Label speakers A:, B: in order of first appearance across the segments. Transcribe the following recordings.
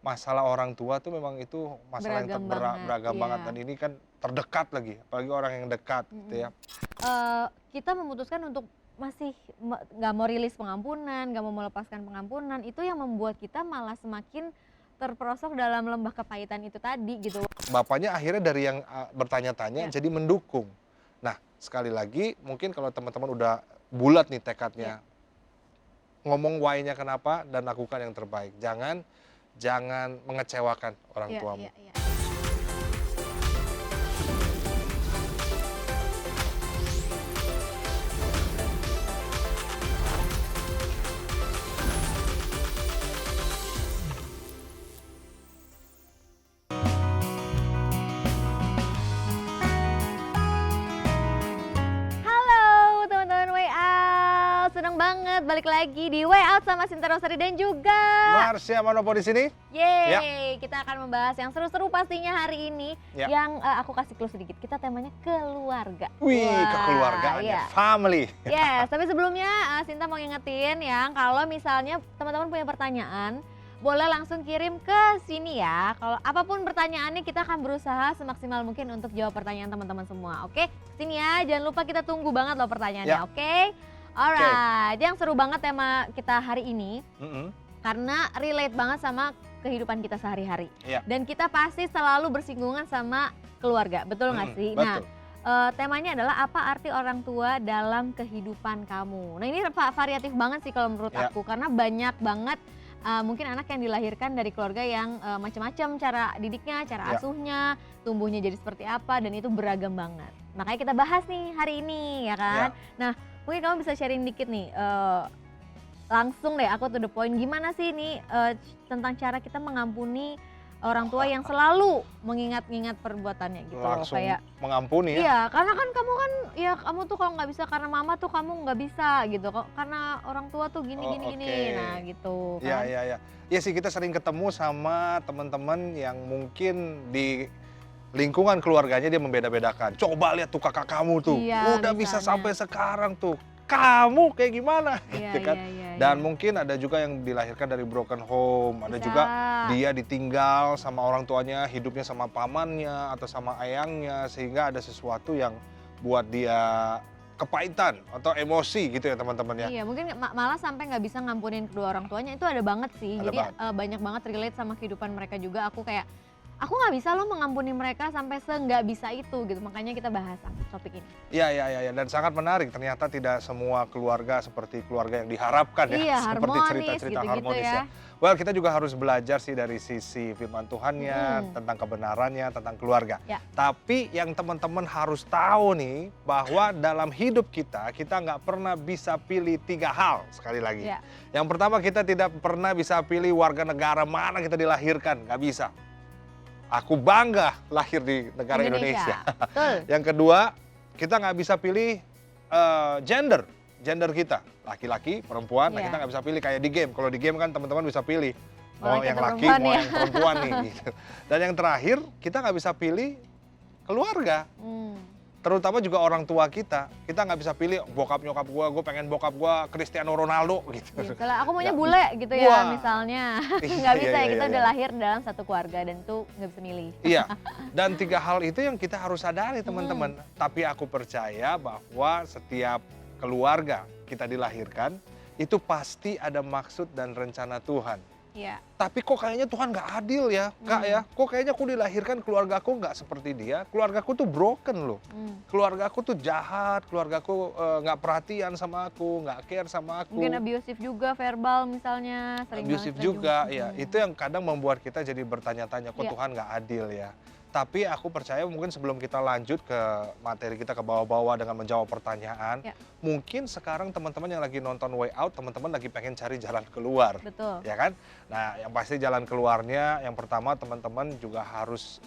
A: masalah orang tua tuh memang itu masalah yang
B: Beragam banget,
A: beragam banget,
B: iya.
A: dan ini kan terdekat lagi, apalagi orang yang dekat gitu
B: Mhm.
A: ya.
B: Kita memutuskan untuk masih nggak mau rilis pengampunan, nggak mau melepaskan pengampunan, itu yang membuat kita malah semakin terperosok dalam lembah kepahitan itu tadi gitu.
A: Bapaknya akhirnya dari yang bertanya-tanya
B: Ya,
A: jadi mendukung. Nah, sekali lagi mungkin kalau teman-teman udah bulat nih
B: ya,
A: tekadnya, ngomong why-nya kenapa dan lakukan yang terbaik. Jangan jangan mengecewakan orang
B: ya,
A: tuamu.
B: ya, ya. Halo teman-teman Way Out, seneng banget balik lagi di Way Out sama Sinta Rosari dan juga
A: Marsha Manopo di sini. Ya.
B: yeay, kita akan membahas yang seru-seru pastinya hari ini.
A: Ya.
B: Yang aku kasih clue sedikit, kita temanya keluarga.
A: Wih,
B: Wah,
A: kekeluargaan
B: iya.
A: ya, family.
B: Yes, tapi sebelumnya Sinta mau ngingetin ya, kalau misalnya teman-teman punya pertanyaan, boleh langsung kirim ke sini ya. Kalau apapun pertanyaannya, kita akan berusaha semaksimal mungkin untuk jawab pertanyaan teman-teman semua. Oke, sini ya, jangan lupa kita tunggu banget loh pertanyaannya,
A: Ya.
B: oke? Alright, yang seru banget tema kita hari ini,
A: Mm-mm.
B: karena relate banget sama kehidupan kita sehari-hari.
A: Iya.
B: Dan kita pasti selalu bersinggungan sama keluarga, betul nggak sih? Nah,
A: Betul.
B: temanya adalah apa arti orang tua dalam kehidupan kamu. Nah ini variatif banget sih kalau menurut
A: Ya.
B: aku, karena banyak banget mungkin anak yang dilahirkan dari keluarga yang macam-macam cara didiknya, cara
A: Ya.
B: asuhnya, tumbuhnya jadi seperti apa, dan itu beragam banget. Makanya kita bahas nih hari ini ya kan. Nah mungkin kamu bisa sharing dikit nih, langsung deh aku to the point, gimana sih ini tentang cara kita mengampuni orang tua yang selalu mengingat-ingat perbuatannya gitu loh,
A: Langsung
B: kayak
A: mengampuni ya.
B: iya, karena kan kamu kan, ya kamu tuh kalau nggak bisa karena mama tuh kamu nggak bisa gitu, kok karena orang tua tuh gini
A: Oh,
B: gini gini,
A: oke.
B: nah gitu
A: Iya,
B: kan.
A: iya, iya. Iya sih, kita sering ketemu sama teman-teman yang mungkin di lingkungan keluarganya dia membeda-bedakan. Coba lihat tuh kakak kamu tuh,
B: Iya,
A: udah bisa
B: misalnya.
A: sampai sekarang tuh. Kamu kayak gimana?
B: Iya,
A: Gitu kan.
B: iya, iya,
A: Dan
B: iya.
A: mungkin ada juga yang dilahirkan dari broken home, ada
B: Bisa.
A: juga dia ditinggal sama orang tuanya, hidupnya sama pamannya atau sama ayangnya, sehingga ada sesuatu yang buat dia kepahitan atau emosi gitu ya teman-teman ya.
B: Iya, mungkin malah sampai nggak bisa ngampunin kedua orang tuanya, itu ada banget sih.
A: Ada
B: Jadi
A: banget.
B: banyak banget relate sama kehidupan mereka juga. Aku kayak, aku nggak bisa loh mengampuni mereka sampai nggak bisa itu gitu. Makanya kita bahas topik ini.
A: Iya, iya, iya, iya. Dan sangat menarik, ternyata tidak semua keluarga seperti keluarga yang diharapkan ya.
B: Iya,
A: Seperti
B: harmonis
A: cerita-cerita
B: gitu-gitu
A: harmonis
B: ya.
A: ya. Well, kita juga harus belajar sih dari sisi firman Tuhannya,
B: Mm-mm.
A: tentang kebenarannya, tentang keluarga.
B: Ya.
A: Tapi yang teman-teman harus tahu nih, bahwa dalam hidup kita nggak pernah bisa pilih 3 hal sekali lagi.
B: Ya.
A: Yang pertama, kita tidak pernah bisa pilih warga negara mana kita dilahirkan, nggak bisa. Aku bangga lahir di negara Indonesia.
B: Betul.
A: Yang kedua, kita nggak bisa pilih gender kita, laki-laki, perempuan. Nah,
B: Iya.
A: kita nggak bisa pilih kayak di game. Kalau di game kan teman-teman bisa pilih
B: Oh,
A: mau yang
B: kita
A: laki,
B: perempuan
A: mau
B: ya.
A: yang perempuan nih. Gitu. Dan yang terakhir, kita nggak bisa pilih keluarga. Terutama juga orang tua kita nggak bisa pilih bokap nyokap gue pengen bokap gue Cristiano Ronaldo gitu.
B: Misalnya aku maunya
A: Nggak
B: bule gitu ya
A: Wah.
B: misalnya.
A: Iya,
B: Nggak bisa
A: iya,
B: ya,
A: iya,
B: kita
A: iya.
B: udah lahir dalam satu keluarga dan itu nggak bisa milih.
A: Iya, dan 3 hal itu yang kita harus sadari teman-teman. Tapi aku percaya bahwa setiap keluarga kita dilahirkan, itu pasti ada maksud dan rencana Tuhan.
B: Iya.
A: Tapi kok kayaknya Tuhan nggak adil ya, Kak ya? Kok kayaknya aku dilahirkan keluargaku nggak seperti dia, keluargaku tuh broken loh. Keluargaku tuh jahat, keluargaku nggak perhatian sama aku, nggak care sama aku.
B: Mungkin abusive juga, verbal misalnya, sering
A: Abusive
B: banget kita
A: juga,
B: jumpa.
A: ya. Itu yang kadang membuat kita jadi bertanya-tanya, kok
B: Iya.
A: Tuhan nggak adil ya. Tapi aku percaya mungkin sebelum kita lanjut ke materi kita ke bawah-bawah dengan menjawab pertanyaan,
B: Ya.
A: mungkin sekarang teman-teman yang lagi nonton Way Out, teman-teman lagi pengen cari jalan keluar.
B: Betul.
A: Ya kan? Nah, yang pasti jalan keluarnya, yang pertama teman-teman juga harus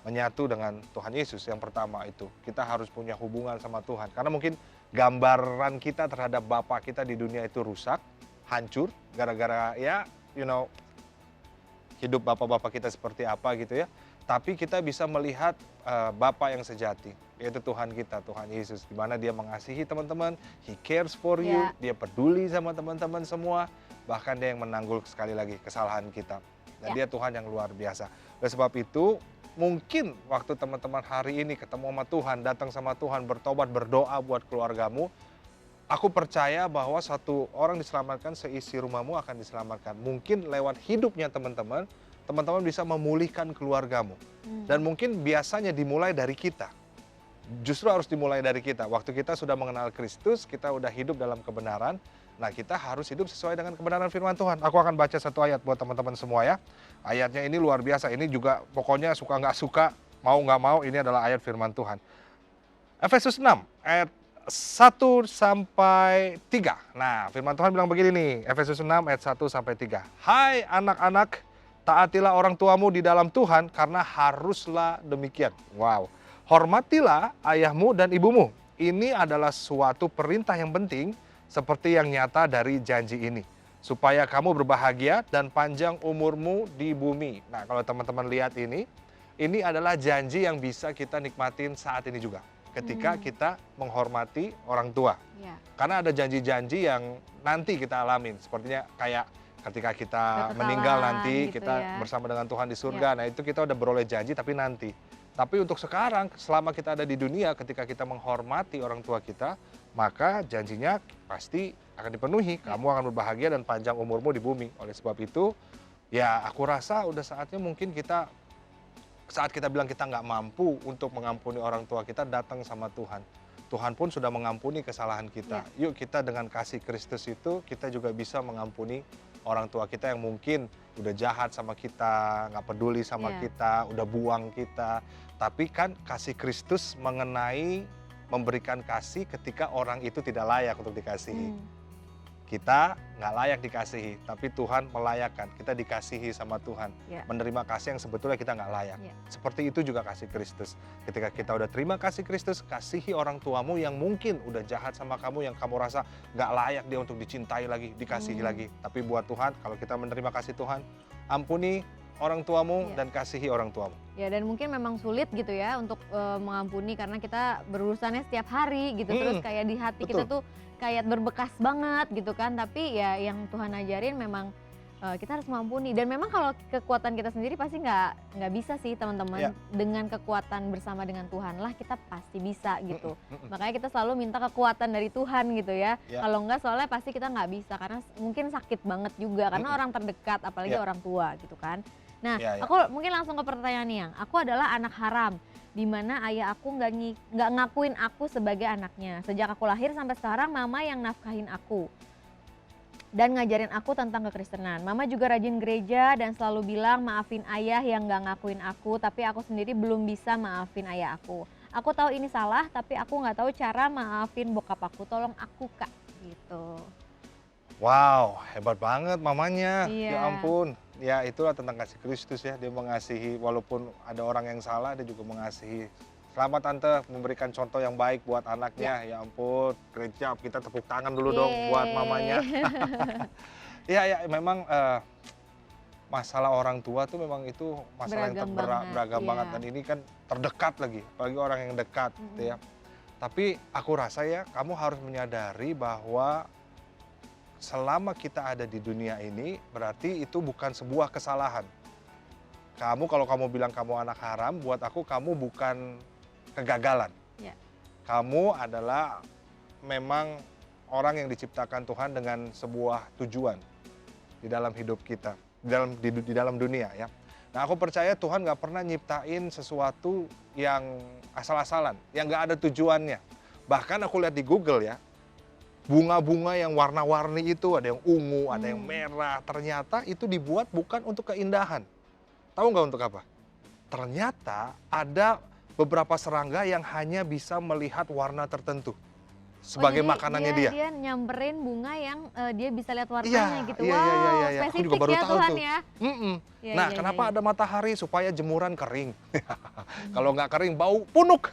A: menyatu dengan Tuhan Yesus. Yang pertama itu, kita harus punya hubungan sama Tuhan. Karena mungkin gambaran kita terhadap Bapa kita di dunia itu rusak, hancur, gara-gara ya, hidup bapak-bapak kita seperti apa gitu ya. Tapi kita bisa melihat Bapa yang sejati, yaitu Tuhan kita, Tuhan Yesus. Di mana dia mengasihi teman-teman, He cares for you,
B: Ya.
A: dia peduli sama teman-teman semua. Bahkan dia yang menanggul sekali lagi kesalahan kita. Dan
B: Ya.
A: dia Tuhan yang luar biasa. Oleh sebab itu, mungkin waktu teman-teman hari ini ketemu sama Tuhan, datang sama Tuhan, bertobat, berdoa buat keluargamu, aku percaya bahwa satu orang diselamatkan, seisi rumahmu akan diselamatkan. Mungkin lewat hidupnya teman-teman, teman-teman bisa memulihkan keluargamu. Dan mungkin biasanya dimulai dari kita. Justru harus dimulai dari kita. Waktu kita sudah mengenal Kristus, kita udah hidup dalam kebenaran. Nah, kita harus hidup sesuai dengan kebenaran firman Tuhan. Aku akan baca satu ayat buat teman-teman semua ya. Ayatnya ini luar biasa. Ini juga pokoknya suka nggak suka, mau nggak mau, ini adalah ayat firman Tuhan. Efesus 6 ayat 1 sampai 3. Nah, firman Tuhan bilang begini nih, Efesus 6 ayat 1 sampai 3. Hai anak-anak, taatilah orang tuamu di dalam Tuhan karena haruslah demikian. Wow. Hormatilah ayahmu dan ibumu. Ini adalah suatu perintah yang penting seperti yang nyata dari janji ini. Supaya kamu berbahagia dan panjang umurmu di bumi. Nah, kalau teman-teman lihat ini adalah janji yang bisa kita nikmatin saat ini juga. Ketika kita menghormati orang tua.
B: Ya.
A: Karena ada janji-janji yang nanti kita alamin. Sepertinya kayak ketika kita
B: Kekekalan
A: meninggal nanti,
B: gitu
A: kita
B: ya.
A: bersama dengan Tuhan di surga. Nah, itu kita udah beroleh janji tapi nanti. Tapi untuk sekarang, selama kita ada di dunia, ketika kita menghormati orang tua kita, maka janjinya pasti akan dipenuhi. Kamu akan berbahagia dan panjang umurmu di bumi. Oleh sebab itu, ya aku rasa udah saatnya mungkin kita, saat kita bilang kita nggak mampu untuk mengampuni orang tua kita, datang sama Tuhan. Tuhan pun sudah mengampuni kesalahan kita. Yuk kita dengan kasih Kristus itu, kita juga bisa mengampuni orang tua kita yang mungkin udah jahat sama kita, nggak peduli sama kita, udah buang kita. Tapi kan kasih Kristus mengenai memberikan kasih ketika orang itu tidak layak untuk dikasihi. Kita nggak layak dikasihi, tapi Tuhan melayakkan. Kita dikasihi sama Tuhan. Menerima kasih yang sebetulnya kita nggak layak. Seperti itu juga kasih Kristus. Ketika kita udah terima kasih Kristus, kasihi orang tuamu yang mungkin udah jahat sama kamu, yang kamu rasa nggak layak dia untuk dicintai lagi, dikasihi lagi. Tapi buat Tuhan, kalau kita menerima kasih Tuhan, ampuni orang tuamu dan kasihi orang tuamu.
B: Ya, dan mungkin memang sulit gitu ya untuk mengampuni karena kita berurusannya setiap hari gitu. Terus kayak di hati kita tuh kayak berbekas banget gitu kan. Tapi ya yang Tuhan ajarin memang kita harus mengampuni. Dan memang kalau kekuatan kita sendiri pasti nggak bisa sih teman-teman. Dengan kekuatan bersama dengan Tuhan lah kita pasti bisa gitu. Makanya kita selalu minta kekuatan dari Tuhan gitu ya. Kalau enggak soalnya pasti kita nggak bisa karena mungkin sakit banget juga. Karena orang terdekat apalagi orang tua gitu kan. Nah, aku mungkin langsung ke pertanyaan nih, yang aku adalah anak haram, di mana ayah aku nggak ngakuin aku sebagai anaknya. Sejak aku lahir sampai sekarang, mama yang nafkahin aku dan ngajarin aku tentang kekristenan. Mama juga rajin gereja dan selalu bilang maafin ayah yang nggak ngakuin aku, tapi aku sendiri belum bisa maafin ayah aku. Aku tahu ini salah, tapi aku nggak tahu cara maafin bokap aku. Tolong aku kak, gitu.
A: Wow, hebat banget mamanya. Ya ampun. Ya itulah tentang kasih Kristus ya. Dia mengasihi walaupun ada orang yang salah, dia juga mengasihi. Selamat Tante memberikan contoh yang baik buat anaknya. Ya ampun, great job. Kita tepuk tangan dulu dong buat mamanya. Ya memang masalah orang tua tuh memang itu masalah yang beragam banget. Dan ini kan terdekat lagi, apalagi orang yang dekat gitu ya. Tapi aku rasa ya kamu harus menyadari bahwa selama kita ada di dunia ini, berarti itu bukan sebuah kesalahan. Kalau kamu bilang kamu anak haram, buat aku kamu bukan kegagalan. Kamu adalah memang orang yang diciptakan Tuhan dengan sebuah tujuan di dalam hidup kita, di dalam dunia ya. Nah aku percaya Tuhan gak pernah nyiptain sesuatu yang asal-asalan, yang gak ada tujuannya. Bahkan aku lihat di Google ya, bunga-bunga yang warna-warni itu, ada yang ungu, ada yang merah, ternyata itu dibuat bukan untuk keindahan. Tahu nggak untuk apa? Ternyata ada beberapa serangga yang hanya bisa melihat warna tertentu sebagai makanannya dia.
B: Dia nyamperin bunga yang dia bisa lihat warnanya gitu.
A: Iya,
B: Spesifik
A: aku juga baru
B: ya
A: tahu
B: Tuhan
A: tuh.
B: ya.
A: Nah, kenapa ada matahari? Supaya jemuran kering. Kalau nggak kering, bau punuk.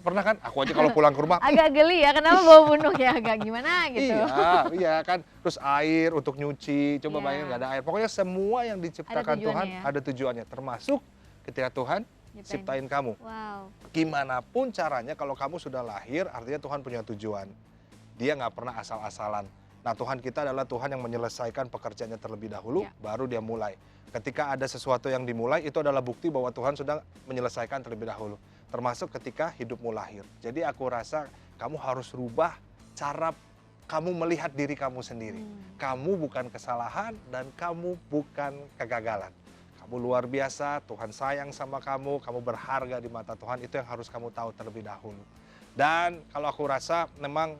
A: Pernah kan? Aku aja kalau pulang ke rumah.
B: Agak geli ya, kenapa bau punuk ya? Agak gimana gitu.
A: Iya kan. Terus air untuk nyuci, coba bayangin nggak ada air. Pokoknya semua yang diciptakan Tuhan ada tujuannya. Termasuk ketika Tuhan ciptain kamu. Gimana pun caranya kalau kamu sudah lahir, artinya Tuhan punya tujuan. Dia nggak pernah asal-asalan. Nah Tuhan kita adalah Tuhan yang menyelesaikan pekerjaannya terlebih dahulu, baru dia mulai. Ketika ada sesuatu yang dimulai, itu adalah bukti bahwa Tuhan sudah menyelesaikan terlebih dahulu. Termasuk ketika hidupmu lahir. Jadi aku rasa kamu harus rubah cara kamu melihat diri kamu sendiri. Kamu bukan kesalahan dan kamu bukan kegagalan. Kamu luar biasa, Tuhan sayang sama kamu berharga di mata Tuhan, itu yang harus kamu tahu terlebih dahulu. Dan kalau aku rasa memang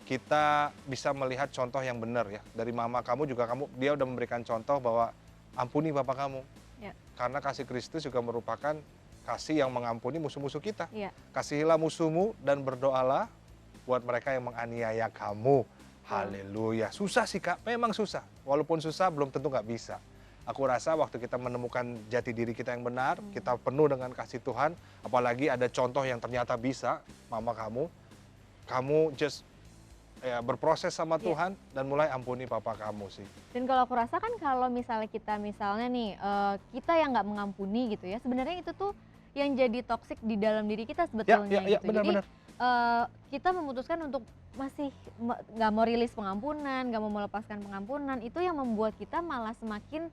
A: kita bisa melihat contoh yang benar ya. Dari mama kamu juga dia udah memberikan contoh bahwa ampuni bapak kamu.
B: Ya.
A: Karena kasih Kristus juga merupakan kasih yang mengampuni musuh-musuh kita.
B: Ya.
A: Kasihilah musuhmu dan berdoalah buat mereka yang menganiaya kamu. Haleluya. Susah sih Kak, memang susah. Walaupun susah belum tentu nggak bisa. Aku rasa waktu kita menemukan jati diri kita yang benar, kita penuh dengan kasih Tuhan, apalagi ada contoh yang ternyata bisa, mama kamu just berproses sama Tuhan dan mulai ampuni papa kamu sih.
B: Dan kalau aku rasa kan kalau misalnya nih, kita yang nggak mengampuni gitu ya, sebenarnya itu tuh yang jadi toksik di dalam diri kita sebetulnya gitu.
A: Benar-benar.
B: Jadi kita memutuskan untuk masih nggak mau rilis pengampunan, nggak mau melepaskan pengampunan, itu yang membuat kita malah semakin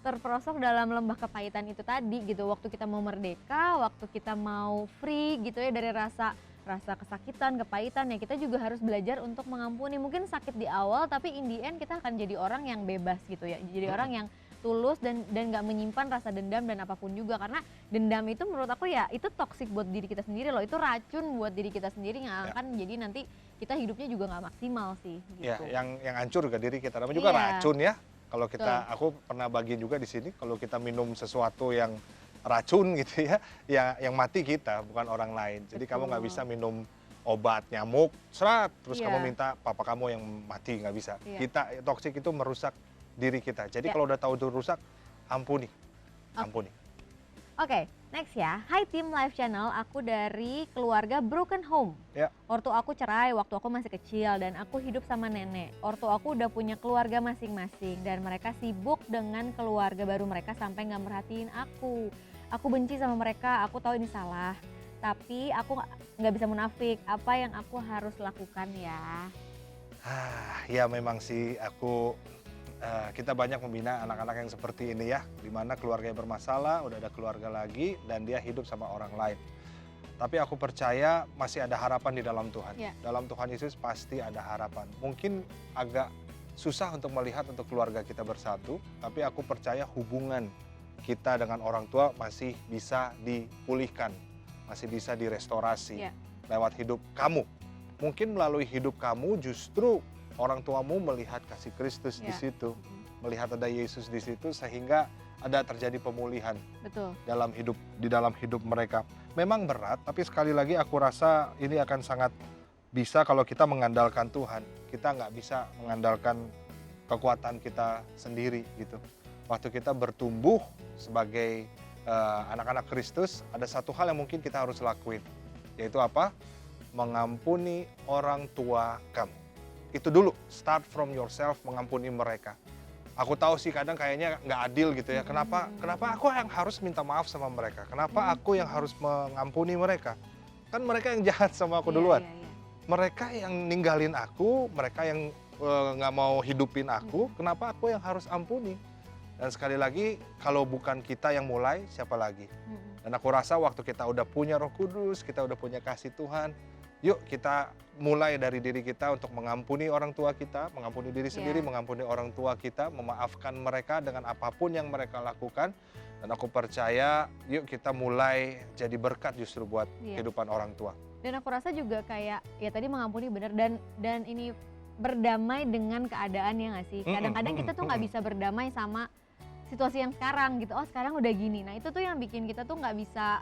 B: terperosok dalam lembah kepahitan itu tadi gitu. Waktu kita mau merdeka, waktu kita mau free gitu ya dari rasa kesakitan, kepahitan, ya kita juga harus belajar untuk mengampuni. Mungkin sakit di awal, tapi in the end kita akan jadi orang yang bebas gitu ya. Jadi orang yang tulus dan nggak menyimpan rasa dendam dan apapun juga, karena dendam itu menurut aku ya itu toksik buat diri kita sendiri loh, itu racun buat diri kita sendiri yang akan jadi nanti kita hidupnya juga nggak maksimal sih gitu.
A: Ya, yang hancur ke diri kita, namanya juga racun ya. Kalau kita, aku pernah bagiin juga di sini, kalau kita minum sesuatu yang racun gitu ya, yang mati kita bukan orang lain. Jadi kamu nggak bisa minum obat nyamuk, terus kamu minta papa kamu yang mati, nggak bisa. Kita toksik itu merusak diri kita. Jadi kalau udah tahu itu rusak, ampuni.
B: Oke, next ya. Hai tim Live Channel, aku dari keluarga broken home. Ortu aku cerai waktu aku masih kecil dan aku hidup sama nenek. Ortu aku udah punya keluarga masing-masing dan mereka sibuk dengan keluarga baru mereka sampai nggak merhatiin aku. Aku benci sama mereka, aku tahu ini salah. Tapi aku nggak bisa munafik, apa yang aku harus lakukan ya?
A: Ya memang sih kita banyak membina anak-anak yang seperti ini ya, dimana keluarganya bermasalah, udah ada keluarga lagi, dan dia hidup sama orang lain. Tapi aku percaya masih ada harapan di dalam Tuhan. Dalam Tuhan Yesus pasti ada harapan. Mungkin agak susah untuk melihat untuk keluarga kita bersatu, tapi aku percaya hubungan kita dengan orang tua masih bisa dipulihkan, masih bisa direstorasi lewat hidup kamu. Mungkin melalui hidup kamu justru orang tuamu melihat kasih Kristus di situ, melihat ada Yesus di situ, sehingga ada terjadi pemulihan. Di dalam hidup mereka. Memang berat, tapi sekali lagi aku rasa ini akan sangat bisa kalau kita mengandalkan Tuhan. Kita nggak bisa mengandalkan kekuatan kita sendiri gitu. Waktu kita bertumbuh sebagai anak-anak Kristus, ada satu hal yang mungkin kita harus lakuin, yaitu apa? Mengampuni orang tua kamu. Itu dulu, start from yourself, mengampuni mereka. Aku tahu sih kadang kayaknya nggak adil gitu ya. Kenapa aku yang harus minta maaf sama mereka? Kenapa aku yang harus mengampuni mereka? Kan mereka yang jahat sama aku duluan. Mereka yang ninggalin aku, mereka yang nggak mau hidupin aku, kenapa aku yang harus ampuni? Dan sekali lagi, kalau bukan kita yang mulai, siapa lagi? Dan aku rasa waktu kita udah punya Roh Kudus, kita udah punya kasih Tuhan, yuk kita mulai dari diri kita untuk mengampuni orang tua kita, mengampuni diri sendiri, mengampuni orang tua kita, memaafkan mereka dengan apapun yang mereka lakukan. Dan aku percaya, yuk kita mulai jadi berkat justru buat kehidupan orang tua.
B: Dan aku rasa juga kayak, ya tadi mengampuni benar, dan ini berdamai dengan keadaan ya nggak sih? Kadang-kadang kita tuh nggak bisa berdamai sama situasi yang sekarang gitu, oh sekarang udah gini. Nah itu tuh yang bikin kita tuh nggak bisa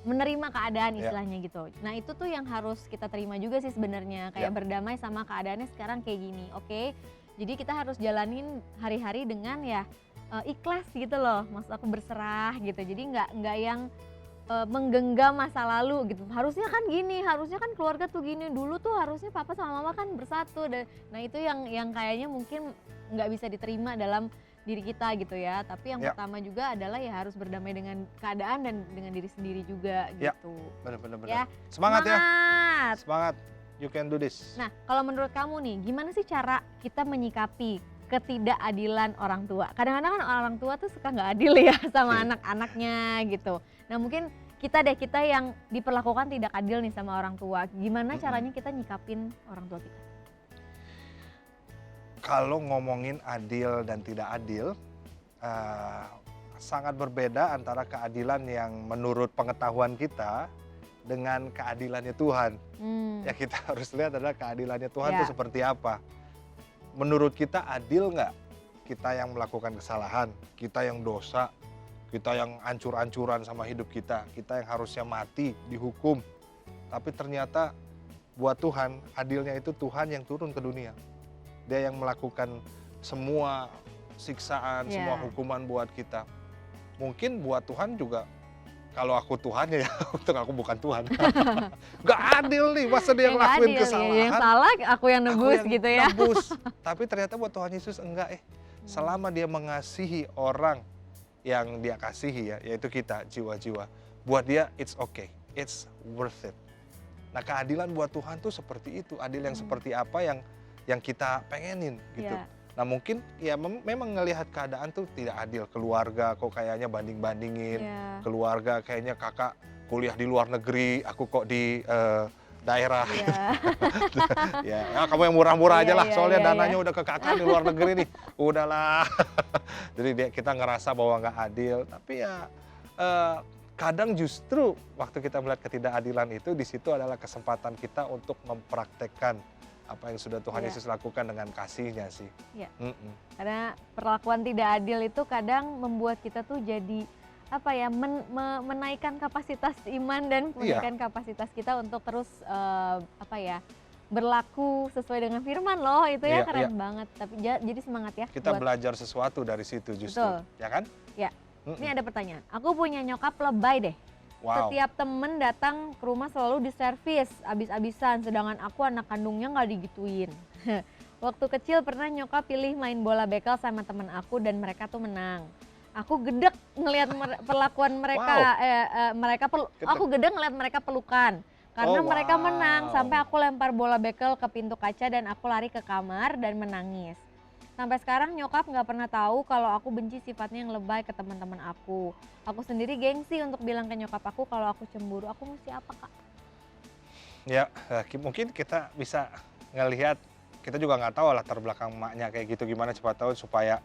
B: menerima keadaan istilahnya gitu. Nah itu tuh yang harus kita terima juga sih sebenarnya, kayak berdamai sama keadaannya sekarang kayak gini. Jadi kita harus jalanin hari-hari dengan ikhlas gitu loh, maksud aku berserah gitu. Jadi nggak yang menggenggam masa lalu gitu. Harusnya kan gini, harusnya kan keluarga tuh gini, dulu tuh harusnya papa sama mama kan bersatu. Nah itu yang kayaknya mungkin nggak bisa diterima dalam diri kita gitu ya. Tapi yang pertama juga adalah ya harus berdamai dengan keadaan dan dengan diri sendiri juga gitu.
A: Benar-benar.
B: Ya.
A: Semangat ya. Semangat. You can do this.
B: Nah, kalau menurut kamu nih, gimana sih cara kita menyikapi ketidakadilan orang tua. Kadang-kadang kan orang tua tuh suka nggak adil ya sama
A: Iya.
B: anak-anaknya gitu. Nah mungkin kita yang diperlakukan tidak adil nih sama orang tua. Gimana caranya kita nyikapin orang tua kita?
A: Kalau ngomongin adil dan tidak adil, sangat berbeda antara keadilan yang menurut pengetahuan kita dengan keadilannya Tuhan. Ya kita harus lihat adalah keadilannya Tuhan itu
B: Ya.
A: seperti apa. Menurut kita adil nggak? Kita yang melakukan kesalahan, kita yang dosa, kita yang ancur-ancuran sama hidup kita yang harusnya mati, dihukum. Tapi ternyata buat Tuhan, adilnya itu Tuhan yang turun ke dunia. Dia yang melakukan semua siksaan, semua
B: Ya.
A: hukuman buat kita. Mungkin buat Tuhan juga, kalau aku Tuhannya ya, untuk aku bukan Tuhan. Gak adil nih, masa dia
B: Yang nggak
A: ngelakuin
B: adil ya,
A: kesalahan,
B: yang salah aku yang
A: aku
B: nebus
A: yang
B: gitu ya.
A: nebus. Tapi ternyata buat Tuhan Yesus enggak. Selama dia mengasihi orang yang dia kasihi ya, yaitu kita, jiwa-jiwa. Buat dia, it's okay, it's worth it. Nah keadilan buat Tuhan tuh seperti itu, adil yang seperti apa yang kita pengenin gitu.
B: Ya.
A: Nah mungkin ya memang ngelihat keadaan tuh tidak adil. Keluarga kok kayaknya banding-bandingin.
B: Ya.
A: Keluarga kayaknya kakak kuliah di luar negeri, aku kok di daerah.
B: Iya.
A: Ya, kamu yang murah-murah aja
B: Iya,
A: lah,
B: iya,
A: soalnya
B: iya,
A: dananya udah ke kakak di luar negeri nih. Udahlah. Jadi kita ngerasa bahwa nggak adil. Tapi ya kadang justru waktu kita melihat ketidakadilan itu, di situ adalah kesempatan kita untuk mempraktekkan apa yang sudah Tuhan
B: Iya.
A: Yesus lakukan dengan kasih-Nya sih.
B: Iya.
A: Mm-mm.
B: Karena perlakuan tidak adil itu kadang membuat kita tuh jadi apa ya, menaikkan kapasitas iman dan menaikkan kapasitas kita untuk terus apa ya, berlaku sesuai dengan firman loh, itu ya
A: Iya,
B: keren banget. Tapi jadi semangat ya
A: Kita
B: buat.
A: belajar sesuatu dari situ justru,
B: Betul.
A: ya kan?
B: Ya.
A: Mm-mm.
B: Ini ada pertanyaan. Aku punya nyokap lebay deh.
A: Wow.
B: Setiap temen datang ke rumah selalu diservis abis-abisan, sedangkan aku anak kandungnya nggak digituin. Waktu kecil pernah nyokap pilih main bola bekel sama temen aku dan mereka tuh menang. Aku gedek ngelihat perlakuan mereka, aku gedek ngelihat mereka pelukan. Karena
A: Oh,
B: mereka
A: wow.
B: menang, sampai aku lempar bola bekel ke pintu kaca dan aku lari ke kamar dan menangis. Sampai sekarang nyokap nggak pernah tahu kalau aku benci sifatnya yang lebay ke teman-teman aku. Aku sendiri gengsi untuk bilang ke nyokap aku kalau aku cemburu. Aku mesti apa, Kak?
A: Ya, mungkin kita bisa ngelihat, kita juga nggak tahu latar belakang emaknya kayak gitu gimana, siapa tahu supaya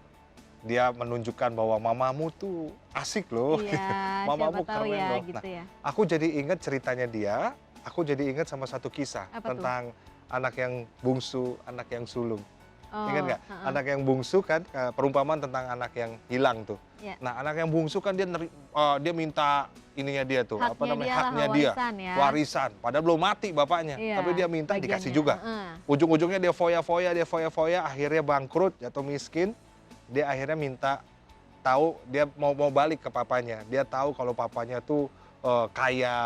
A: dia menunjukkan bahwa mamamu tuh asik loh.
B: Iya,
A: Mamamu
B: siapa tahu
A: keren
B: ya
A: loh.
B: gitu ya.
A: Aku jadi ingat ceritanya dia, aku jadi ingat sama satu kisah
B: Apa tuh?
A: tentang anak yang bungsu, anak yang sulung.
B: Oh,
A: Ingat nggak?
B: heeh.
A: Anak yang bungsu kan, perumpamaan tentang anak yang hilang tuh.
B: Ya.
A: Nah anak yang bungsu kan dia minta ininya dia tuh,
B: Haknya dia lah, warisan ya.
A: warisan. Padahal belum mati bapaknya,
B: Iya,
A: tapi dia minta dikasih
B: bagiannya,
A: juga.
B: heeh.
A: Ujung-ujungnya dia foya-foya, akhirnya bangkrut, jatuh miskin. Dia akhirnya minta tahu, dia mau balik ke papanya. Dia tahu kalau papanya tuh kaya,
B: Iya,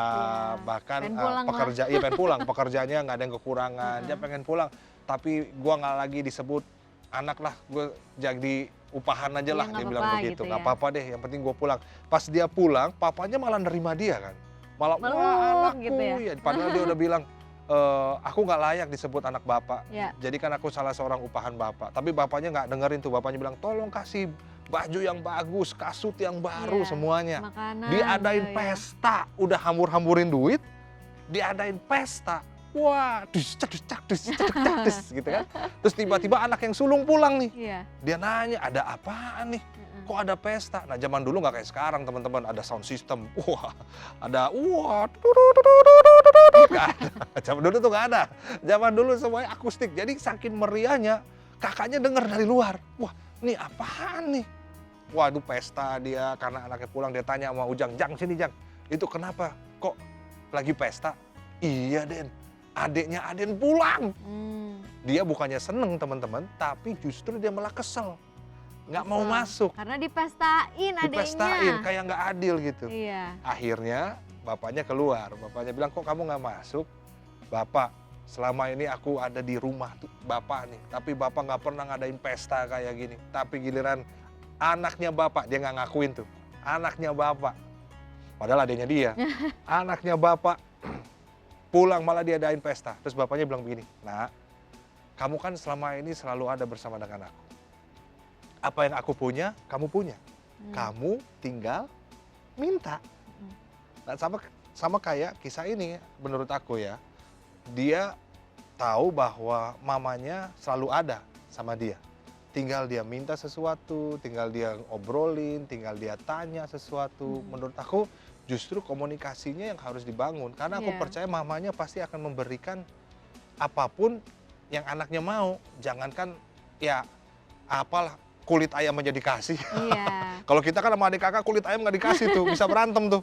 A: bahkan
B: pengen pulang lah.
A: pengen pulang, pekerjaannya nggak ada yang kekurangan. Dia
B: Heeh.
A: pengen pulang, tapi gua nggak lagi disebut anak lah, gue jadi upahan aja
B: Iya,
A: lah,
B: nggak
A: dia bilang
B: apa-apa
A: begitu.
B: gitu
A: Nggak
B: ya.
A: apa-apa deh, yang penting gue pulang. Pas dia pulang, papanya malah nerima dia kan. Malah,
B: Meluk
A: wah anakku.
B: gitu ya.
A: Padahal dia udah bilang, aku nggak layak disebut anak bapak.
B: Ya.
A: Jadi kan aku salah seorang upahan bapak. Tapi bapaknya nggak dengerin tuh, bapaknya bilang, tolong kasih baju yang bagus, kasut yang baru,
B: Iya,
A: semuanya.
B: makanan.
A: Diadain
B: gitu ya.
A: pesta, udah hambur-hamburin duit, diadain pesta. Wah, dus, gitu kan. Terus tiba-tiba anak yang sulung pulang nih.
B: Iya.
A: Dia nanya, ada apaan nih?
B: heeh.
A: Kok ada pesta? Nah zaman dulu nggak kayak sekarang teman-teman, ada sound system. Wah, ada nggak ada. Zaman dulu tuh nggak ada. Zaman dulu semuanya akustik. Jadi saking meriahnya, kakaknya dengar dari luar. Wah, ini apaan nih? Waduh, pesta dia karena anaknya pulang. Dia tanya sama Ujang, Jang sini Jang, itu kenapa? Kok lagi pesta? Iya Den, adiknya Aden pulang. Dia bukannya seneng teman-teman, tapi justru dia malah kesel. Nggak mau
B: Kesel.
A: masuk,
B: Karena dipestain adiknya.
A: dipestain, kayak nggak adil gitu.
B: Iya.
A: Akhirnya bapaknya keluar, bapaknya bilang, kok kamu nggak masuk? Bapak, selama ini aku ada di rumah tuh, bapak nih, tapi bapak nggak pernah ngadain pesta kayak gini. Tapi giliran anaknya bapak, dia nggak ngakuin tuh, anaknya bapak, padahal adanya dia, anaknya bapak pulang malah diadain pesta. Terus bapaknya bilang begini, nak, kamu kan selama ini selalu ada bersama dengan aku. Apa yang aku punya, kamu punya.
B: Hmm.
A: Kamu tinggal minta.
B: Hmm.
A: Nah, sama kayak kisah ini menurut aku ya. Dia tahu bahwa mamanya selalu ada sama dia. Tinggal dia minta sesuatu, tinggal dia obrolin, tinggal dia tanya sesuatu. Menurut aku justru komunikasinya yang harus dibangun. Karena aku
B: Iya.
A: percaya mamanya pasti akan memberikan apapun yang anaknya mau. Jangankan ya apalah kulit ayam aja dikasih.
B: Iya.
A: Kalau kita kan sama adik kakak kulit ayam nggak dikasih tuh, bisa berantem tuh.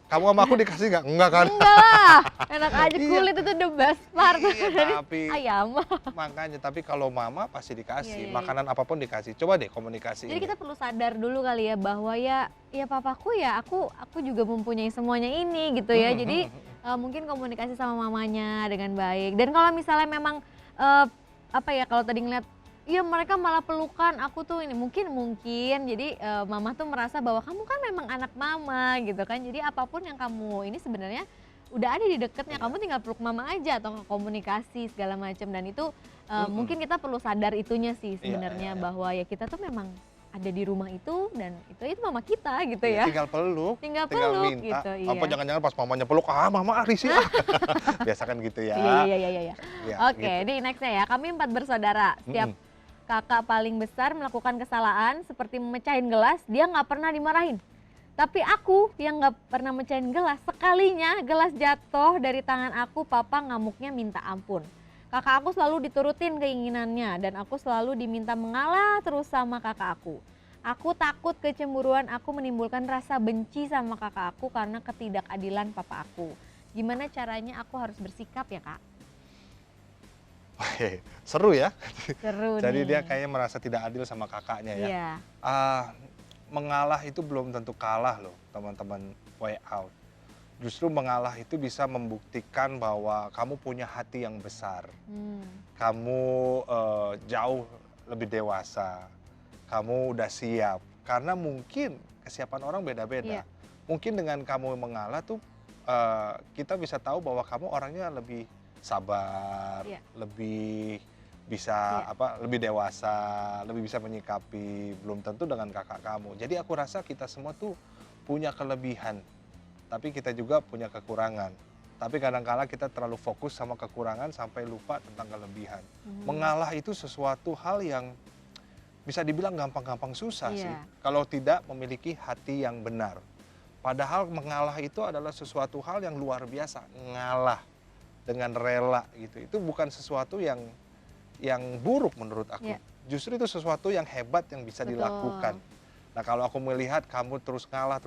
A: Kamu sama aku dikasih nggak? Enggak kan?
B: Enggak lah, enak aja
A: Iya.
B: kulit itu the best part
A: Iya,
B: dari
A: tapi
B: ayam.
A: makanya, tapi kalau mama pasti dikasih,
B: Iya, iya,
A: makanan apapun dikasih. Coba deh komunikasi
B: Jadi
A: ini.
B: kita perlu sadar dulu kali ya bahwa ya papaku ya aku juga mempunyai semuanya ini gitu ya. Jadi mungkin komunikasi sama mamanya dengan baik. Dan kalau misalnya memang apa ya, kalau tadi ngeliat iya mereka malah pelukan, aku tuh ini mungkin jadi mama tuh merasa bahwa kamu kan memang anak mama gitu kan. Jadi apapun yang kamu ini sebenarnya udah ada di deketnya,
A: Iya.
B: kamu tinggal peluk mama aja atau komunikasi segala macam. Dan itu mungkin kita perlu sadar itunya sih sebenarnya,
A: iya.
B: bahwa ya kita tuh memang ada di rumah itu dan itu mama kita gitu
A: Iya,
B: ya.
A: tinggal peluk,
B: Tinggal
A: tinggal
B: peluk
A: minta.
B: gitu,
A: Apa
B: iya.
A: jangan-jangan pas mamanya peluk, mama risih ah. Biasa kan gitu ya.
B: Iya.
A: Ya,
B: Oke,
A: gitu.
B: di nextnya ya, kami 4 bersaudara. Setiap kakak paling besar melakukan kesalahan seperti memecahin gelas, dia nggak pernah dimarahin. Tapi aku yang nggak pernah mecahin gelas, sekalinya gelas jatuh dari tangan aku, papa ngamuknya minta ampun. Kakak aku selalu diturutin keinginannya dan aku selalu diminta mengalah terus sama kakak aku. Aku takut kecemburuan aku menimbulkan rasa benci sama kakak aku karena ketidakadilan papa aku. Gimana caranya aku harus bersikap ya kak?
A: Oke, seru ya.
B: Seru
A: Jadi
B: nih.
A: dia kayaknya merasa tidak adil sama kakaknya ya.
B: Iya.
A: Mengalah itu belum tentu kalah loh teman-teman way out. Justru mengalah itu bisa membuktikan bahwa kamu punya hati yang besar. Kamu jauh lebih dewasa. Kamu udah siap. Karena mungkin kesiapan orang beda-beda.
B: Iya.
A: Mungkin dengan kamu mengalah tuh kita bisa tahu bahwa kamu orangnya lebih sabar,
B: Iya.
A: lebih bisa
B: Iya.
A: lebih dewasa, lebih bisa menyikapi, belum tentu dengan kakak kamu. Jadi aku rasa kita semua tuh punya kelebihan, tapi kita juga punya kekurangan. Tapi kadang-kala kita terlalu fokus sama kekurangan sampai lupa tentang kelebihan. Mengalah itu sesuatu hal yang bisa dibilang gampang-gampang susah
B: Iya.
A: sih, kalau tidak memiliki hati yang benar. Padahal mengalah itu adalah sesuatu hal yang luar biasa, ngalah dengan rela gitu. Itu bukan sesuatu yang buruk menurut aku.
B: Iya.
A: Justru itu sesuatu yang hebat yang bisa
B: Betul.
A: dilakukan. Nah, kalau aku melihat kamu terus ngalah,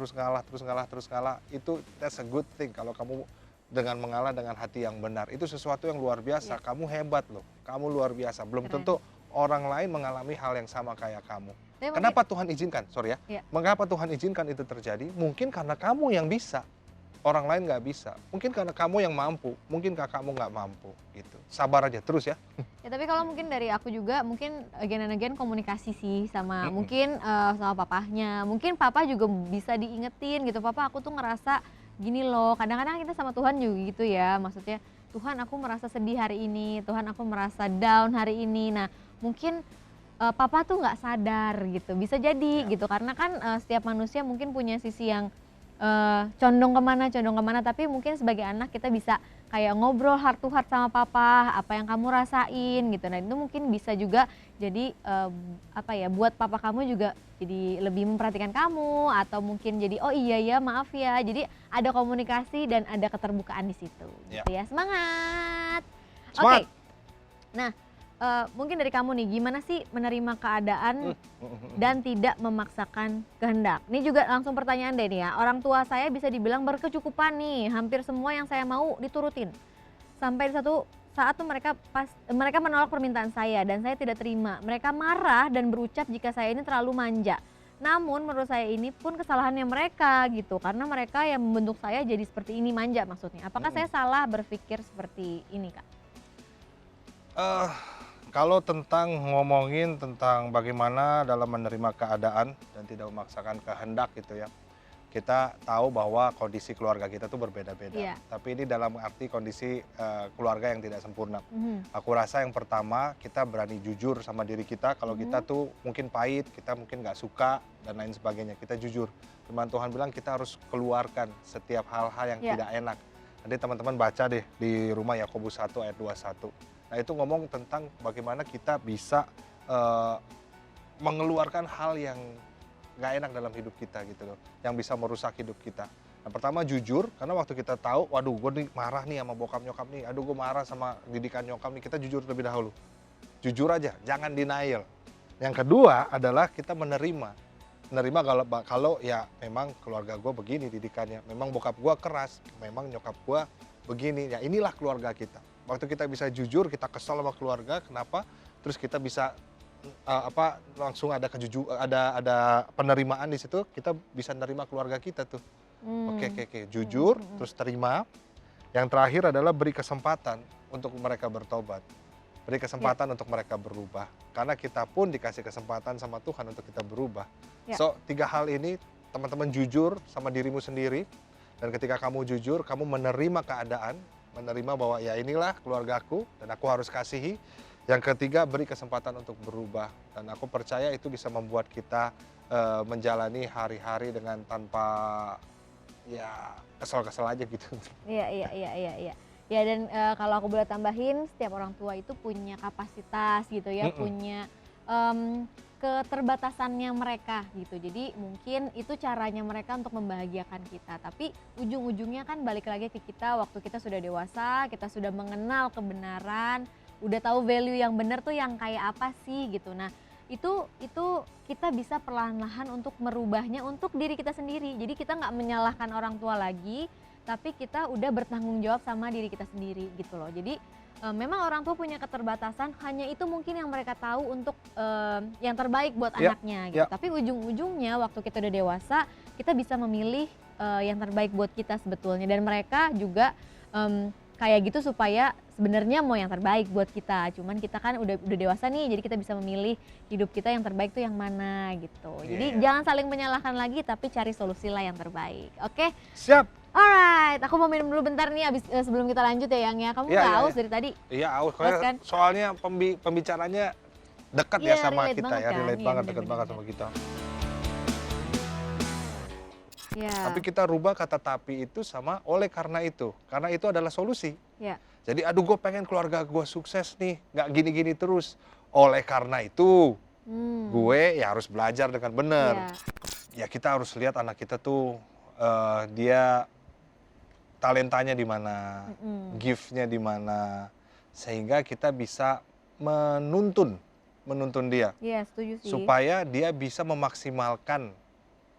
A: itu that's a good thing. Kalau kamu dengan mengalah dengan hati yang benar, itu sesuatu yang luar biasa.
B: Iya.
A: Kamu hebat loh, kamu luar biasa. Belum
B: Keren.
A: tentu orang lain mengalami hal yang sama kayak kamu.
B: Tapi mungkin-
A: Kenapa Tuhan izinkan? Sorry ya.
B: Iya.
A: Mengapa Tuhan izinkan itu terjadi? Mungkin karena kamu yang bisa, orang lain nggak bisa. Mungkin karena kamu yang mampu, mungkin kakakmu nggak mampu. Gitu. Sabar aja terus ya.
B: Ya tapi kalau mungkin dari aku juga mungkin again and again komunikasi sih sama mungkin sama papahnya. Mungkin papa juga bisa diingetin gitu. Papa aku tuh ngerasa gini loh. Kadang-kadang kita sama Tuhan juga gitu ya. Maksudnya Tuhan aku merasa sedih hari ini. Tuhan aku merasa down hari ini. Nah mungkin papa tuh nggak sadar gitu. Bisa jadi gitu. Karena kan setiap manusia mungkin punya sisi yang condong kemana. Tapi mungkin sebagai anak kita bisa kayak ngobrol heart to heart sama papa, apa yang kamu rasain gitu. Nah itu mungkin bisa juga jadi buat papa kamu juga jadi lebih memperhatikan kamu, atau mungkin jadi oh iya ya maaf ya. Jadi ada komunikasi dan ada keterbukaan di situ gitu ya. Semangat.
A: Semangat.
B: Oke. Nah mungkin dari kamu nih, gimana sih menerima keadaan dan tidak memaksakan kehendak? Ini juga langsung pertanyaan deh nih ya. Orang tua saya bisa dibilang berkecukupan nih, hampir semua yang saya mau diturutin. Sampai di satu saat tuh mereka menolak permintaan saya dan saya tidak terima. Mereka marah dan berucap jika saya ini terlalu manja. Namun menurut saya ini pun kesalahannya mereka gitu, karena mereka yang membentuk saya jadi seperti ini, manja maksudnya. Apakah saya salah berpikir seperti ini Kak?
A: Kalau ngomongin tentang bagaimana dalam menerima keadaan dan tidak memaksakan kehendak gitu ya. kita tahu bahwa kondisi keluarga kita tuh berbeda-beda.
B: Iya.
A: Tapi ini dalam arti kondisi keluarga yang tidak sempurna.
B: Mhm.
A: Aku rasa yang pertama kita berani jujur sama diri kita kalau kita
B: Mhm.
A: tuh mungkin pahit, kita mungkin nggak suka dan lain sebagainya. Kita jujur. Firman Tuhan bilang kita harus keluarkan setiap hal-hal yang
B: Iya.
A: tidak enak. Nanti teman-teman baca deh di rumah Yakobus 1 ayat 21. Nah itu ngomong tentang bagaimana kita bisa eh, mengeluarkan hal yang nggak enak dalam hidup kita gitu loh, yang bisa merusak hidup kita. Yang pertama jujur, karena waktu kita tahu, waduh gue nih marah nih sama bokap nyokap nih, aduh gue marah sama didikan nyokap nih, kita jujur terlebih dahulu. Jujur aja, jangan denial. Yang kedua adalah kita menerima kalau ya memang keluarga gue begini didikannya, memang bokap gue keras, memang nyokap gue begini, ya inilah keluarga kita. Waktu kita bisa jujur, kita kesal sama keluarga, kenapa? Terus kita bisa langsung ada ada penerimaan di situ, kita bisa nerima keluarga kita tuh. Oke, jujur, terus terima. Yang terakhir adalah beri kesempatan untuk mereka bertobat. Beri kesempatan untuk mereka berubah. Karena kita pun dikasih kesempatan sama Tuhan untuk kita berubah.
B: Ya.
A: So, 3 hal ini teman-teman jujur sama dirimu sendiri. Dan ketika kamu jujur, kamu menerima keadaan, menerima bahwa ya inilah keluargaku dan aku harus kasihi. Yang ketiga, beri kesempatan untuk berubah. Dan aku percaya itu bisa membuat kita menjalani hari-hari dengan tanpa ya kesel-kesel aja gitu.
B: Iya. Ya dan kalau aku boleh tambahin, setiap orang tua itu punya kapasitas gitu ya, punya keterbatasannya mereka gitu. Jadi mungkin itu caranya mereka untuk membahagiakan kita. Tapi ujung-ujungnya kan balik lagi ke kita waktu kita sudah dewasa, kita sudah mengenal kebenaran, udah tahu value yang benar tuh yang kayak apa sih gitu. Nah itu kita bisa perlahan-lahan untuk merubahnya untuk diri kita sendiri. Jadi kita nggak menyalahkan orang tua lagi, tapi kita udah bertanggung jawab sama diri kita sendiri gitu loh. Jadi memang orang tua punya keterbatasan, hanya itu mungkin yang mereka tahu untuk yang terbaik buat anaknya gitu. Tapi ujung-ujungnya waktu kita udah dewasa, kita bisa memilih yang terbaik buat kita sebetulnya. Dan mereka juga kayak gitu supaya sebenarnya mau yang terbaik buat kita. Cuman kita kan udah dewasa nih, jadi kita bisa memilih hidup kita yang terbaik tuh yang mana gitu. Jadi jangan saling menyalahkan lagi, tapi cari solusi lah yang terbaik. Oke?
A: Siap.
B: Alright, aku mau minum dulu bentar nih abis sebelum kita lanjut ya Yang ya. Kamu nggak haus dari tadi?
A: Iya haus,
B: Kan?
A: soalnya pembicaranya dekat ya sama
B: relate
A: kita
B: banget
A: ya,
B: kan?
A: relate
B: Iya,
A: banget, dekat
B: bener-bener.
A: banget sama kita.
B: Ya.
A: Tapi kita rubah kata tapi itu sama oleh karena itu adalah solusi.
B: Ya.
A: Jadi aduh gue pengen keluarga gue sukses nih, nggak gini-gini terus. Oleh karena itu gue ya harus belajar dengan benar. Ya kita harus lihat anak kita tuh dia talentanya di mana, gift-nya di mana, sehingga kita bisa menuntun dia.
B: Iya, setuju sih.
A: Supaya dia bisa memaksimalkan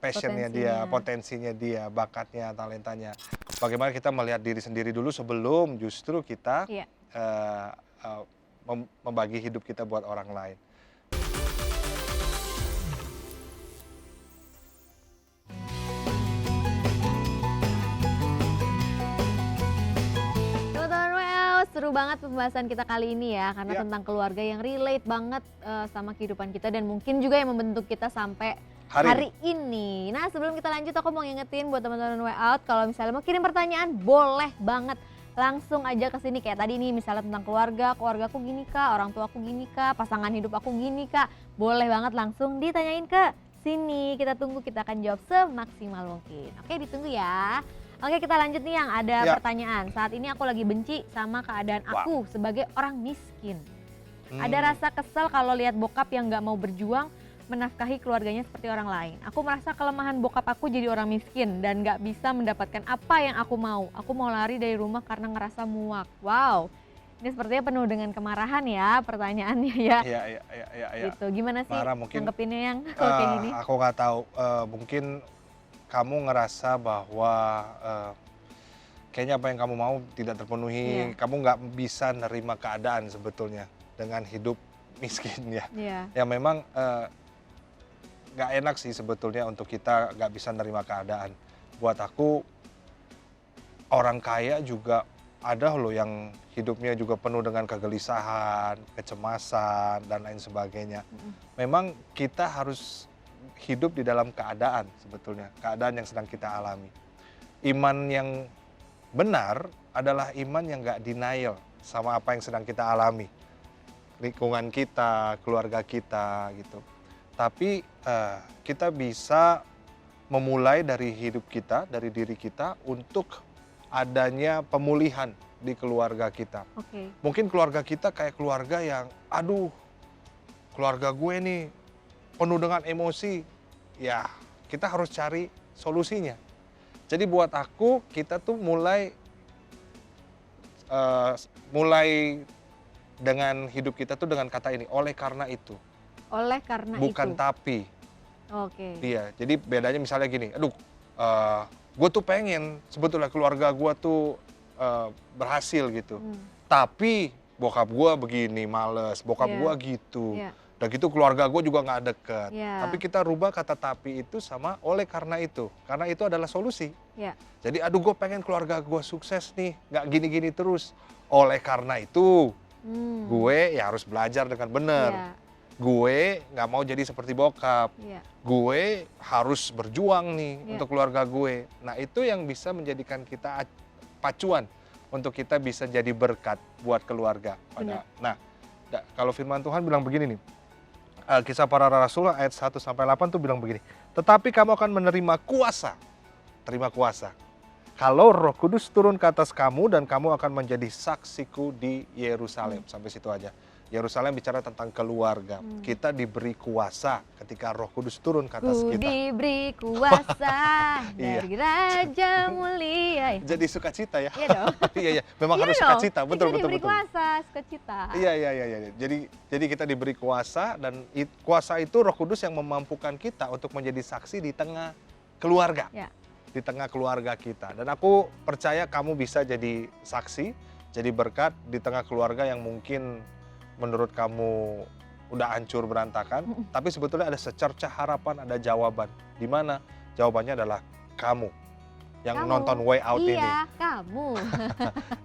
A: passionnya dia,
B: Potensinya.
A: potensinya dia, bakatnya, talentanya. Bagaimana kita melihat diri sendiri dulu sebelum justru kita
B: Iya.
A: membagi hidup kita buat orang lain.
B: Teman-teman WL, seru banget pembahasan kita kali ini ya, karena
A: Ya.
B: tentang keluarga yang relate banget sama kehidupan kita dan mungkin juga yang membentuk kita sampai hari ini. Nah sebelum kita lanjut aku mau ngingetin buat teman-teman Way Out, kalau misalnya mau kirim pertanyaan boleh banget. Langsung aja ke sini kayak tadi nih misalnya tentang keluargaku gini kak, orang tuaku gini kak, pasangan hidup aku gini kak. Boleh banget langsung ditanyain ke sini, kita tunggu, kita akan jawab semaksimal mungkin. Oke ditunggu ya. Oke kita lanjut nih Yang, ada pertanyaan. Saat ini aku lagi benci sama keadaan aku sebagai orang miskin. Ada rasa kesel kalau lihat bokap yang gak mau berjuang menafkahi keluarganya seperti orang lain. Aku merasa kelemahan bokap aku jadi orang miskin dan gak bisa mendapatkan apa yang aku mau. Aku mau lari dari rumah karena ngerasa muak. Wow, ini sepertinya penuh dengan kemarahan ya pertanyaannya ya.
A: Iya.
B: Gitu. Gimana sih
A: Marah mungkin,
B: nanggepinnya Yang kalau kayak gini?
A: Aku nggak tahu, mungkin kamu ngerasa bahwa kayaknya apa yang kamu mau tidak terpenuhi. Kamu nggak bisa nerima keadaan sebetulnya dengan hidup miskin ya. Ya memang nggak enak sih sebetulnya untuk kita nggak bisa nerima keadaan. Buat aku orang kaya juga ada loh yang hidupnya juga penuh dengan kegelisahan, kecemasan dan lain sebagainya. Memang kita harus hidup di dalam keadaan sebetulnya, keadaan yang sedang kita alami. Iman yang benar adalah iman yang nggak denial sama apa yang sedang kita alami. Lingkungan kita, keluarga kita gitu. Tapi kita bisa memulai dari hidup kita, dari diri kita untuk adanya pemulihan di keluarga kita.
B: Oke.
A: Mungkin keluarga kita kayak keluarga yang, aduh, keluarga gue nih penuh dengan emosi. Ya, kita harus cari solusinya. Jadi buat aku, kita tuh mulai dengan hidup kita tuh dengan kata ini, oleh karena itu.
B: Oleh karena
A: Bukan
B: itu.
A: tapi.
B: Oke.
A: Iya, jadi bedanya misalnya gini, aduh, gue tuh pengen sebetulnya keluarga gue tuh berhasil gitu. Tapi bokap gue begini, males, bokap
B: Iya.
A: gue gitu.
B: Iya.
A: Udah gitu keluarga gue juga nggak deket.
B: Iya.
A: Tapi kita rubah kata tapi itu sama oleh karena itu. Karena itu adalah solusi.
B: Iya.
A: Jadi aduh gue pengen keluarga gue sukses nih, nggak gini-gini terus. Oleh karena itu, gue ya harus belajar dengan benar.
B: Iya.
A: Gue nggak mau jadi seperti bokap.
B: Iya.
A: Gue harus berjuang nih
B: Iya.
A: untuk keluarga gue. Nah itu yang bisa menjadikan kita pacuan untuk kita bisa jadi berkat buat keluarga.
B: Benar.
A: Nah, kalau firman Tuhan bilang begini nih, Kisah Para Rasul ayat 1-8 tuh bilang begini, tetapi kamu akan menerima kuasa, terima kuasa. Kalau Roh Kudus turun ke atas kamu dan kamu akan menjadi saksiku di Yerusalem. Sampai situ aja. Yerusalem bicara tentang keluarga. Kita diberi kuasa ketika Roh Kudus turun ke atas
B: Ku
A: kita.
B: diberi kuasa
A: Iya.
B: dari Raja Mulia.
A: Jadi sukacita ya.
B: Iya dong.
A: Iya, memang
B: Iya
A: harus
B: dong.
A: sukacita. Betul,
B: Kita
A: betul,
B: diberi
A: betul.
B: kuasa, sukacita.
A: Iya. Jadi kita diberi kuasa dan kuasa itu Roh Kudus yang memampukan kita untuk menjadi saksi di tengah keluarga.
B: Ya.
A: Di tengah keluarga kita. Dan aku percaya kamu bisa jadi saksi, jadi berkat di tengah keluarga yang mungkin menurut kamu udah hancur berantakan, tapi sebetulnya ada secercah harapan, ada jawaban. Di mana? Jawabannya adalah kamu yang
B: Kamu.
A: nonton Way Out ini.
B: Iya, kamu.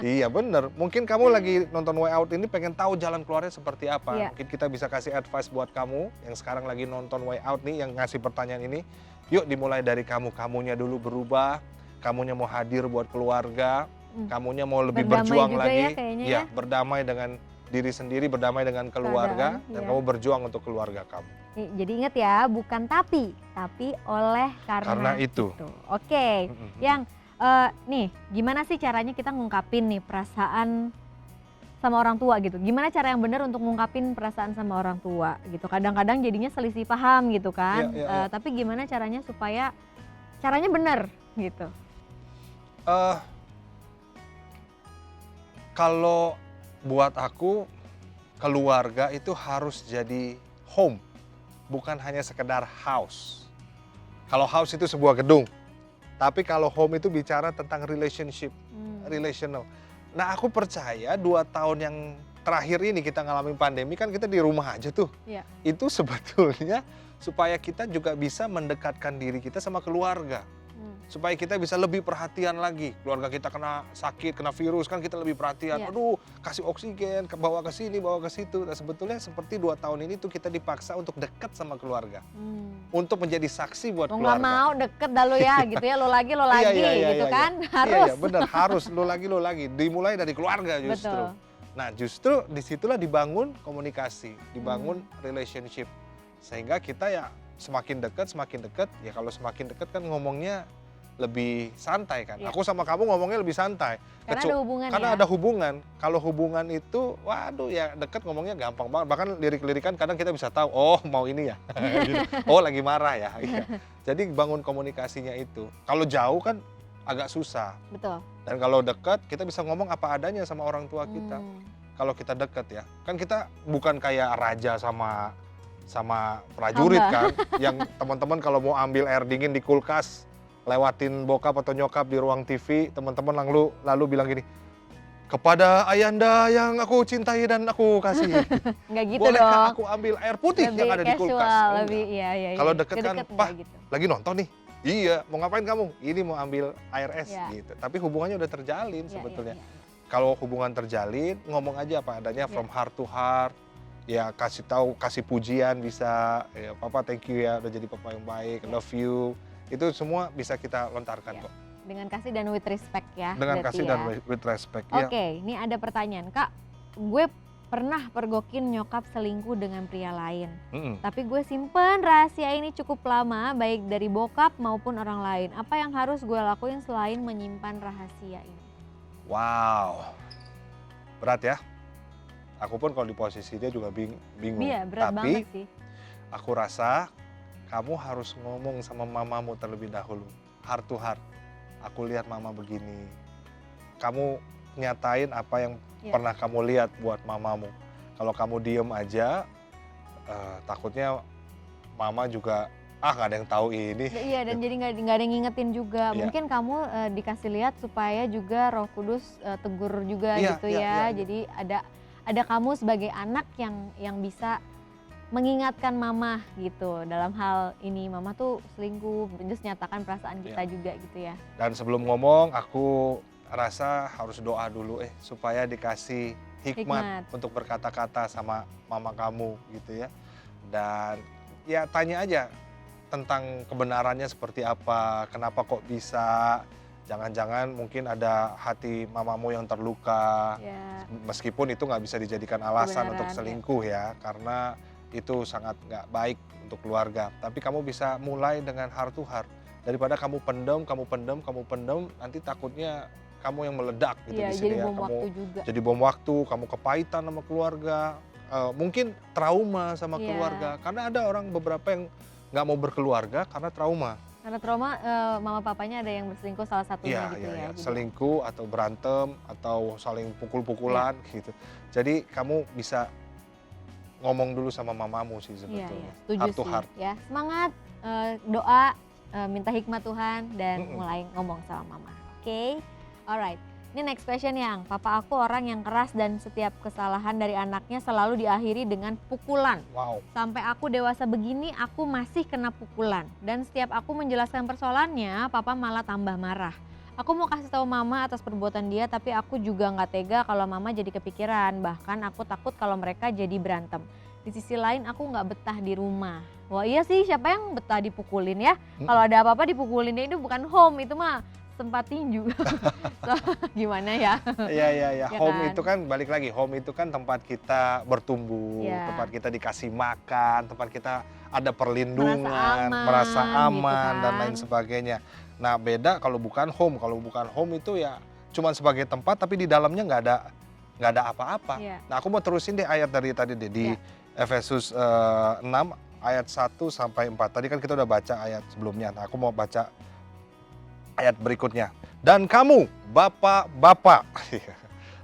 A: Iya bener, mungkin kamu lagi nonton Way Out ini pengen tahu jalan keluarnya seperti apa.
B: Iya.
A: Mungkin kita bisa kasih advice buat kamu yang sekarang lagi nonton Way Out nih, yang ngasih pertanyaan ini. Yuk dimulai dari kamu, kamunya dulu berubah, kamunya mau hadir buat keluarga, kamunya mau lebih
B: Berdamai
A: berjuang
B: juga
A: lagi.
B: ya kayaknya
A: Iya,
B: ya.
A: berdamai dengan diri sendiri, berdamai dengan keluarga,
B: Keadaan,
A: dan
B: iya.
A: kamu berjuang untuk keluarga kamu.
B: Jadi ingat ya, bukan tapi oleh karena
A: itu.
B: Oke. Yang nih, gimana sih caranya kita ngungkapin nih perasaan sama orang tua gitu? Gimana cara yang benar untuk ngungkapin perasaan sama orang tua gitu? Kadang-kadang jadinya selisih paham gitu kan.
A: Iya.
B: Tapi gimana caranya supaya caranya benar gitu?
A: Kalau buat aku, keluarga itu harus jadi home, bukan hanya sekedar house. Kalau house itu sebuah gedung, tapi kalau home itu bicara tentang relationship, relational. Nah aku percaya 2 tahun yang terakhir ini kita ngalamin pandemi kan kita di rumah aja tuh.
B: Iya.
A: Itu sebetulnya supaya kita juga bisa mendekatkan diri kita sama keluarga. Supaya kita bisa lebih perhatian lagi. Keluarga kita kena sakit, kena virus, kan kita lebih perhatian.
B: Iya.
A: Aduh, kasih oksigen, bawa ke sini, bawa ke situ. Nah sebetulnya seperti 2 tahun ini tuh kita dipaksa untuk dekat sama keluarga. Untuk menjadi saksi buat
B: Lo nggak
A: keluarga.
B: mau deket dah lo ya gitu ya, lo lagi
A: Iya,
B: gitu kan.
A: Iya,
B: Harus.
A: benar, harus. Lo lagi. Dimulai dari keluarga justru.
B: Betul.
A: Nah justru disitulah dibangun komunikasi, dibangun relationship. Sehingga kita ya semakin dekat, ya kalau semakin dekat kan ngomongnya lebih santai kan.
B: Iya.
A: Aku sama kamu ngomongnya lebih santai.
B: Karena ada hubungan
A: Karena
B: ya.
A: ada hubungan. Kalau hubungan itu, waduh ya dekat ngomongnya gampang banget. Bahkan lirik-lirikan kadang kita bisa tahu, oh mau ini ya. Gitu. Oh lagi marah ya. Iya. Jadi bangun komunikasinya itu. Kalau jauh kan agak susah.
B: Betul.
A: Dan kalau dekat kita bisa ngomong apa adanya sama orang tua kita. Kalau kita dekat ya. Kan kita bukan kayak raja sama prajurit
B: Hamba.
A: kan. Yang teman-teman kalau mau ambil air dingin di kulkas, lewatin bokap atau nyokap di ruang TV, teman-teman lalu bilang gini, kepada ayanda yang aku cintai dan aku kasih,
B: Nggak gitu
A: bolehkah
B: dong.
A: aku ambil air putih
B: Lebih
A: yang ada di kulkas?
B: casual,
A: Enggak.
B: lebih iya.
A: Kalau deket kan,
B: Deket
A: "Pah,
B: nggak gitu.
A: lagi nonton nih. Iya, mau ngapain kamu? Ini mau ambil air es
B: Iya.
A: gitu. Tapi hubungannya udah terjalin
B: Iya,
A: sebetulnya.
B: iya.
A: Kalau hubungan terjalin, ngomong aja apa adanya from heart to heart. ya kasih tahu, kasih pujian bisa, ya papa thank you ya udah jadi papa yang baik,
B: Ya.
A: love you. Itu semua bisa kita lontarkan
B: Ya.
A: kok.
B: Dengan kasih dan with respect ya.
A: Dengan
B: berarti
A: kasih
B: ya.
A: dan with respect.
B: Oke, ini ada pertanyaan, Kak. Gue pernah pergokin nyokap selingkuh dengan pria lain. Tapi gue simpen rahasia ini cukup lama, baik dari bokap maupun orang lain. Apa yang harus gue lakuin selain menyimpan rahasia ini?
A: Wow, berat ya. Aku pun kalau di posisi dia juga bingung.
B: Iya, berat banget sih.
A: Aku rasa kamu harus ngomong sama mamamu terlebih dahulu, heart to heart. Aku lihat mama begini. Kamu nyatain apa yang pernah kamu lihat buat mamamu. Kalau kamu diem aja, takutnya mama juga nggak ada yang tahu ini.
B: Iya, dan jadi nggak ada yang ngingetin juga.
A: Iya.
B: Mungkin kamu dikasih lihat supaya juga Roh Kudus tegur juga
A: Iya,
B: gitu
A: iya.
B: ya. Jadi ada kamu sebagai anak yang bisa mengingatkan mama gitu dalam hal ini, mama tuh selingkuh, terus nyatakan perasaan kita juga gitu ya.
A: Dan sebelum ngomong, aku rasa harus doa dulu supaya dikasih hikmat untuk berkata-kata sama mama kamu gitu ya. Dan ya tanya aja tentang kebenarannya seperti apa, kenapa kok bisa, jangan-jangan mungkin ada hati mamamu yang terluka.
B: Ya.
A: Meskipun itu nggak bisa dijadikan alasan
B: Kebenaran,
A: untuk selingkuh ya, karena itu sangat nggak baik untuk keluarga. Tapi kamu bisa mulai dengan heart to heart. Daripada kamu pendem, nanti takutnya kamu yang meledak gitu di sini ya.
B: Jadi bom waktu juga.
A: Jadi bom waktu, kamu kepahitan sama keluarga, mungkin trauma sama keluarga. Karena ada orang beberapa yang nggak mau berkeluarga karena trauma.
B: Karena trauma mama papanya ada yang berselingkuh salah satunya gitu ya.
A: Selingkuh atau berantem atau saling pukul-pukulan gitu. Jadi kamu bisa ngomong dulu sama mamamu sih sebetulnya.
B: Setuju
A: heart to
B: sih.
A: heart.
B: Ya, semangat, doa, minta hikmat Tuhan dan mulai ngomong sama mama. Oke, alright. Ini next question yang, papa aku orang yang keras dan setiap kesalahan dari anaknya selalu diakhiri dengan pukulan.
A: Wow.
B: Sampai aku dewasa begini aku masih kena pukulan. Dan setiap aku menjelaskan persoalannya, papa malah tambah marah. Aku mau kasih tahu mama atas perbuatan dia, tapi aku juga nggak tega kalau mama jadi kepikiran. Bahkan aku takut kalau mereka jadi berantem. Di sisi lain aku nggak betah di rumah. Wah iya sih, siapa yang betah dipukulin ya? Kalau ada apa-apa dipukulinnya itu bukan home, itu mah tempat tinju. So, gimana ya?
A: Iya.
B: Ya
A: Home
B: kan?
A: itu kan balik lagi, home itu kan tempat kita bertumbuh, tempat kita dikasih makan, tempat kita ada perlindungan, merasa aman
B: gitu
A: dan
B: kan.
A: lain sebagainya. Nah beda kalau bukan home. Kalau bukan home itu ya cuma sebagai tempat tapi di dalamnya nggak ada apa-apa. Nah aku mau terusin deh ayat dari tadi deh di Efesus 6 ayat 1 sampai 4. Tadi kan kita udah baca ayat sebelumnya. Nah aku mau baca ayat berikutnya. Dan kamu bapak-bapak,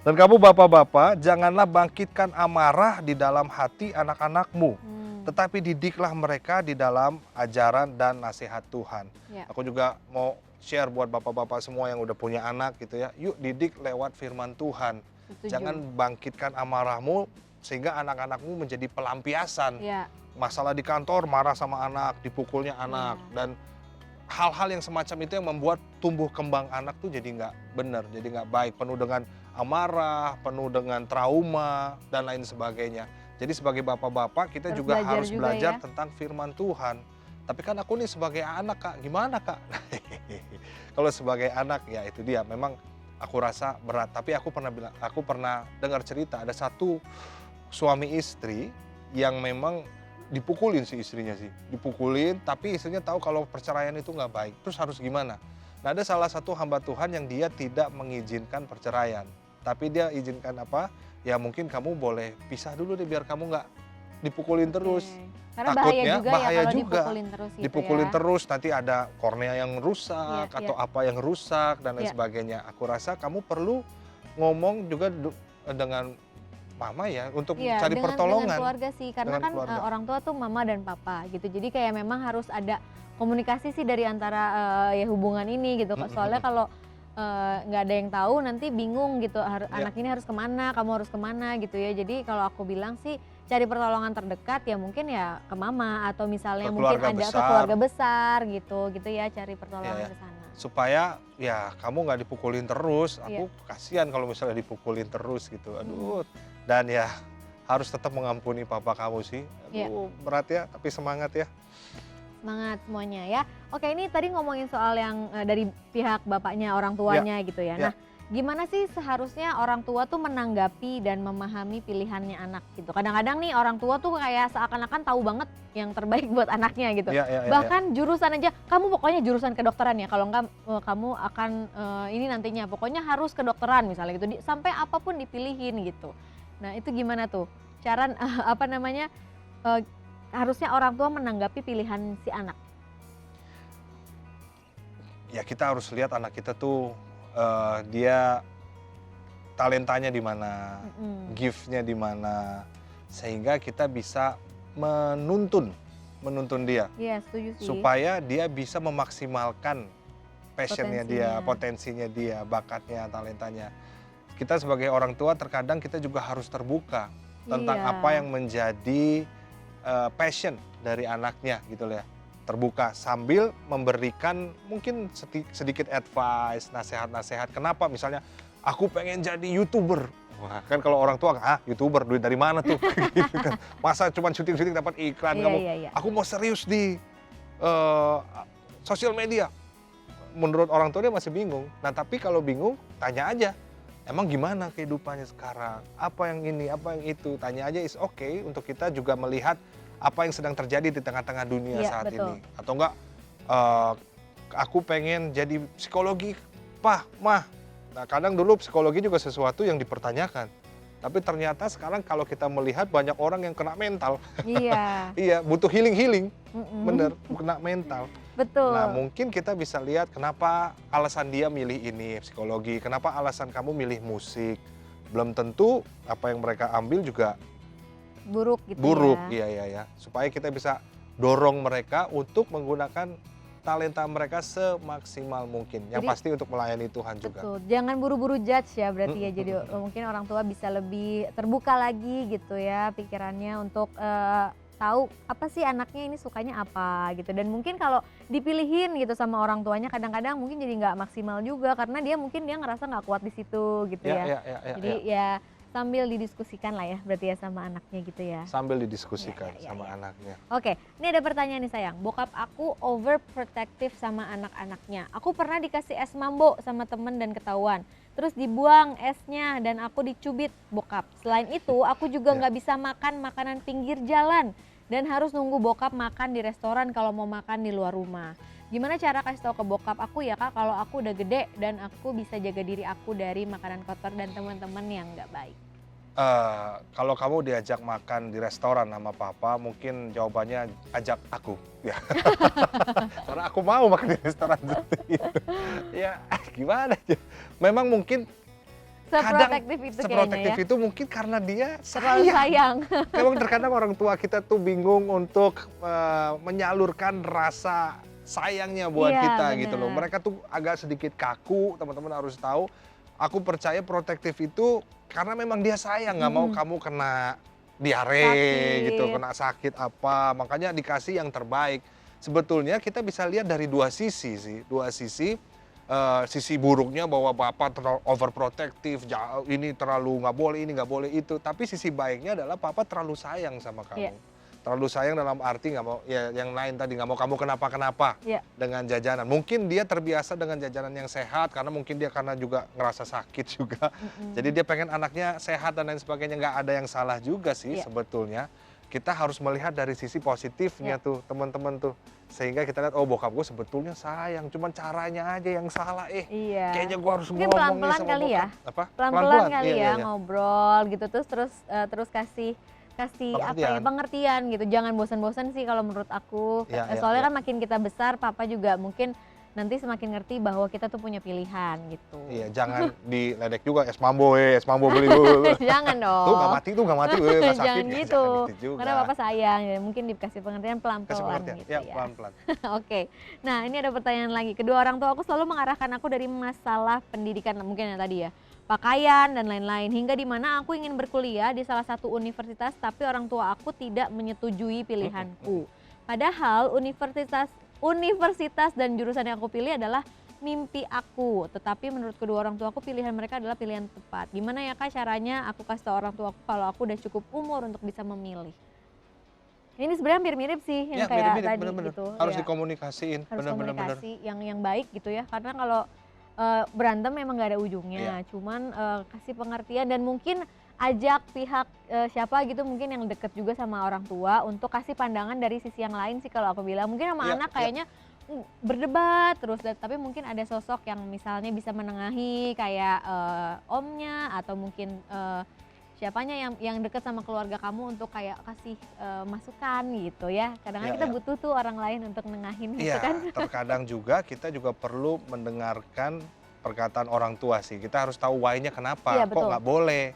A: dan kamu bapak-bapak janganlah bangkitkan amarah di dalam hati anak-anakmu. Tetapi didiklah mereka di dalam ajaran dan nasihat Tuhan. Aku juga mau share buat bapak-bapak semua yang udah punya anak gitu ya. Yuk didik lewat firman Tuhan. Jangan bangkitkan amarahmu sehingga anak-anakmu menjadi pelampiasan. Masalah di kantor marah sama anak, dipukulnya anak. Dan hal-hal yang semacam itu yang membuat tumbuh kembang anak tuh jadi nggak benar, jadi nggak baik. Penuh dengan amarah, penuh dengan trauma, dan lain sebagainya. Jadi sebagai bapak-bapak kita juga harus belajar tentang firman Tuhan. Tapi kan aku nih sebagai anak Kak, gimana Kak? Kalau sebagai anak ya itu dia, memang aku rasa berat. Tapi aku pernah dengar cerita ada satu suami istri yang memang dipukulin si istrinya sih. Dipukulin tapi istrinya tahu kalau perceraian itu nggak baik. Terus harus gimana? Nah ada salah satu hamba Tuhan yang dia tidak mengizinkan perceraian. Tapi dia izinkan apa? Ya mungkin kamu boleh pisah dulu deh biar kamu nggak dipukulin terus.
B: Karena
A: Takutnya
B: bahaya juga ya kalau dipukulin terus gitu
A: dipukulin
B: ya.
A: terus nanti ada kornea yang rusak atau apa yang rusak dan lain sebagainya. Aku rasa kamu perlu ngomong juga dengan mama ya untuk cari pertolongan.
B: Dengan keluarga sih, karena kan orang tua tuh mama dan papa gitu. Jadi kayak memang harus ada komunikasi sih dari antara ya hubungan ini gitu. Soalnya kalau nggak ada yang tahu nanti bingung gitu, anak ini harus kemana, kamu harus kemana gitu ya. Jadi kalau aku bilang sih cari pertolongan terdekat ya mungkin ya ke mama atau misalnya mungkin ada ke keluarga besar gitu ya, cari pertolongan ke sana.
A: Supaya ya kamu nggak dipukulin terus, aku kasihan kalau misalnya dipukulin terus gitu, aduh. Dan ya harus tetap mengampuni papa kamu sih.
B: Iya.
A: Aduh, berat ya, tapi semangat ya.
B: Semangat semuanya ya. Oke, ini tadi ngomongin soal yang dari pihak bapaknya, orang tuanya gitu ya.
A: ya.
B: Nah, gimana sih seharusnya orang tua tuh menanggapi dan memahami pilihannya anak gitu. Kadang-kadang nih orang tua tuh kayak seakan-akan tahu banget yang terbaik buat anaknya gitu.
A: Ya.
B: Bahkan jurusan aja, kamu pokoknya jurusan kedokteran ya, kalau enggak kamu akan ini nantinya pokoknya harus kedokteran misalnya gitu. Sampai apapun dipilihin gitu. Nah, itu gimana tuh? Cara apa namanya? Harusnya orang tua menanggapi pilihan si anak.
A: Ya kita harus lihat anak kita tuh dia talentanya di mana, gift-nya di mana, sehingga kita bisa menuntun dia.
B: Iya, setuju sih.
A: Supaya dia bisa memaksimalkan passionnya dia,
B: Potensinya.
A: potensinya dia, bakatnya, talentanya. Kita sebagai orang tua terkadang kita juga harus terbuka tentang
B: Iya.
A: apa yang menjadi passion dari anaknya gitu ya. Terbuka sambil memberikan mungkin sedikit advice, nasihat-nasihat. Kenapa misalnya aku pengen jadi YouTuber. Wah, kan kalau orang tua, YouTuber duit dari mana tuh? Gitu kan. Masa cuma syuting-syuting dapat iklan kamu.
B: Iya.
A: Aku mau serius di sosial media. Menurut orang tua dia masih bingung. Nah, tapi kalau bingung tanya aja. Emang gimana kehidupannya sekarang? Apa yang ini, apa yang itu? Tanya aja is okay untuk kita juga melihat apa yang sedang terjadi di tengah-tengah dunia saat
B: betul.
A: ini. Atau enggak, aku pengen jadi psikologi, Pak, Mah. Nah, kadang dulu psikologi juga sesuatu yang dipertanyakan. Tapi ternyata sekarang kalau kita melihat banyak orang yang kena mental.
B: Iya.
A: Iya, butuh healing. Bener, kena mental.
B: Betul.
A: Nah, mungkin kita bisa lihat kenapa alasan dia milih ini psikologi, kenapa alasan kamu milih musik. Belum tentu apa yang mereka ambil juga
B: buruk gitu
A: buruk.
B: ya.
A: Iya. Supaya kita bisa dorong mereka untuk menggunakan talenta mereka semaksimal mungkin. Yang
B: Jadi,
A: pasti untuk melayani Tuhan juga.
B: Betul. Jangan buru-buru judge ya berarti ya. Jadi mungkin orang tua bisa lebih terbuka lagi gitu ya pikirannya untuk tahu apa sih anaknya ini sukanya apa gitu. Dan mungkin kalau dipilihin gitu sama orang tuanya kadang-kadang mungkin jadi nggak maksimal juga karena dia ngerasa nggak kuat di situ gitu ya. Jadi ya sambil didiskusikan lah ya berarti ya sama anaknya gitu ya.
A: Sambil didiskusikan
B: Ya.
A: sama anaknya.
B: Oke, ini ada pertanyaan nih sayang. Bokap aku overprotective sama anak-anaknya. Aku pernah dikasih es mambo sama temen dan ketahuan. Terus dibuang esnya dan aku dicubit bokap. Selain itu aku juga nggak bisa makan makanan pinggir jalan. Dan harus nunggu bokap makan di restoran kalau mau makan di luar rumah. Gimana cara kasih tahu ke bokap aku ya kak kalau aku udah gede dan aku bisa jaga diri aku dari makanan kotor dan teman-teman yang nggak baik.
A: Kalau kamu diajak makan di restoran sama papa, mungkin jawabannya ajak aku. Ya. Karena aku mau makan di restoran gitu. Ya, gimana ya? Memang mungkin
B: Seprotektif itu
A: seprotektif
B: kayaknya ya.
A: itu mungkin karena dia
B: Terlalu sayang.
A: Memang terkadang orang tua kita tuh bingung untuk menyalurkan rasa sayangnya buat
B: Iya,
A: kita
B: bener.
A: gitu loh. Mereka tuh agak sedikit kaku, teman-teman harus tahu. Aku percaya protektif itu karena memang dia sayang, nggak mau kamu kena diare
B: Sakit.
A: gitu, kena sakit apa. Makanya dikasih yang terbaik. Sebetulnya kita bisa lihat dari dua sisi sih, sisi buruknya bahwa bapak terlalu overprotective, ini terlalu nggak boleh ini nggak boleh itu. Tapi sisi baiknya adalah papa terlalu sayang sama kamu.
B: Iya.
A: Terlalu sayang dalam arti nggak mau ya yang lain tadi nggak mau kamu kenapa-kenapa
B: Iya.
A: dengan jajanan. Mungkin dia terbiasa dengan jajanan yang sehat karena mungkin dia karena juga ngerasa sakit juga. Jadi dia pengen anaknya sehat dan lain sebagainya. Nggak ada yang salah juga sih
B: Iya.
A: sebetulnya. Kita harus melihat dari sisi positifnya tuh teman-teman tuh. Sehingga kita lihat oh bokap gue sebetulnya sayang, cuman caranya aja yang salah
B: Iya.
A: Kayaknya gue harus
B: Mungkin
A: ngomong nih
B: pelan-pelan
A: sama
B: kali
A: bokap.
B: ya?
A: Apa?
B: Pelan-pelan kali
A: Iya.
B: ngobrol gitu terus kasih apa ya pengertian gitu. Jangan bosan-bosan sih kalau menurut aku.
A: Iya,
B: Soalnya
A: iya.
B: kan makin kita besar papa juga mungkin nanti semakin ngerti bahwa kita tuh punya pilihan gitu.
A: Iya, jangan diledek juga es mambo beli dulu.
B: Jangan dong.
A: Tuh nggak mati, nggak sakit.
B: Jangan
A: Ya,
B: gitu.
A: jangan gitu juga.
B: Karena papa sayang ya mungkin dikasih pengertian
A: Kasih
B: pelan-pelan
A: pengertian.
B: gitu
A: Ya,
B: ya.
A: pelan-pelan.
B: Oke, nah ini ada pertanyaan lagi. Kedua orang tua aku selalu mengarahkan aku dari masalah pendidikan mungkin yang tadi ya, pakaian dan lain-lain. Hingga di mana aku ingin berkuliah di salah satu universitas, tapi orang tua aku tidak menyetujui pilihanku. Padahal universitas dan jurusan yang aku pilih adalah mimpi aku, tetapi menurut kedua orang tua aku pilihan mereka adalah pilihan tepat. Gimana ya Kak caranya aku kasih tahu orang tua aku kalau aku udah cukup umur untuk bisa memilih? Ini sebenarnya hampir mirip sih yang
A: Ya
B: kayak
A: mirip-mirip,
B: tadi
A: bener-bener.
B: gitu.
A: Harus
B: Ya,
A: dikomunikasiin,
B: harus
A: bener-bener.
B: komunikasi yang baik gitu ya. Karena kalau berantem memang gak ada ujungnya.
A: Iya.
B: Cuman kasih pengertian dan mungkin ajak pihak siapa gitu mungkin yang deket juga sama orang tua untuk kasih pandangan dari sisi yang lain sih kalau aku bilang. Mungkin sama
A: Iya,
B: anak
A: iya.
B: kayaknya berdebat terus, tapi mungkin ada sosok yang misalnya bisa menengahi kayak omnya atau mungkin siapanya yang deket sama keluarga kamu untuk kayak kasih masukan gitu ya. Kadang-kadang
A: Iya,
B: kita
A: iya.
B: butuh tuh orang lain untuk nengahin gitu
A: Iya,
B: kan.
A: terkadang juga kita juga perlu mendengarkan perkataan orang tua sih. Kita harus tahu why-nya kenapa,
B: Iya,
A: kok
B: betul.
A: nggak boleh.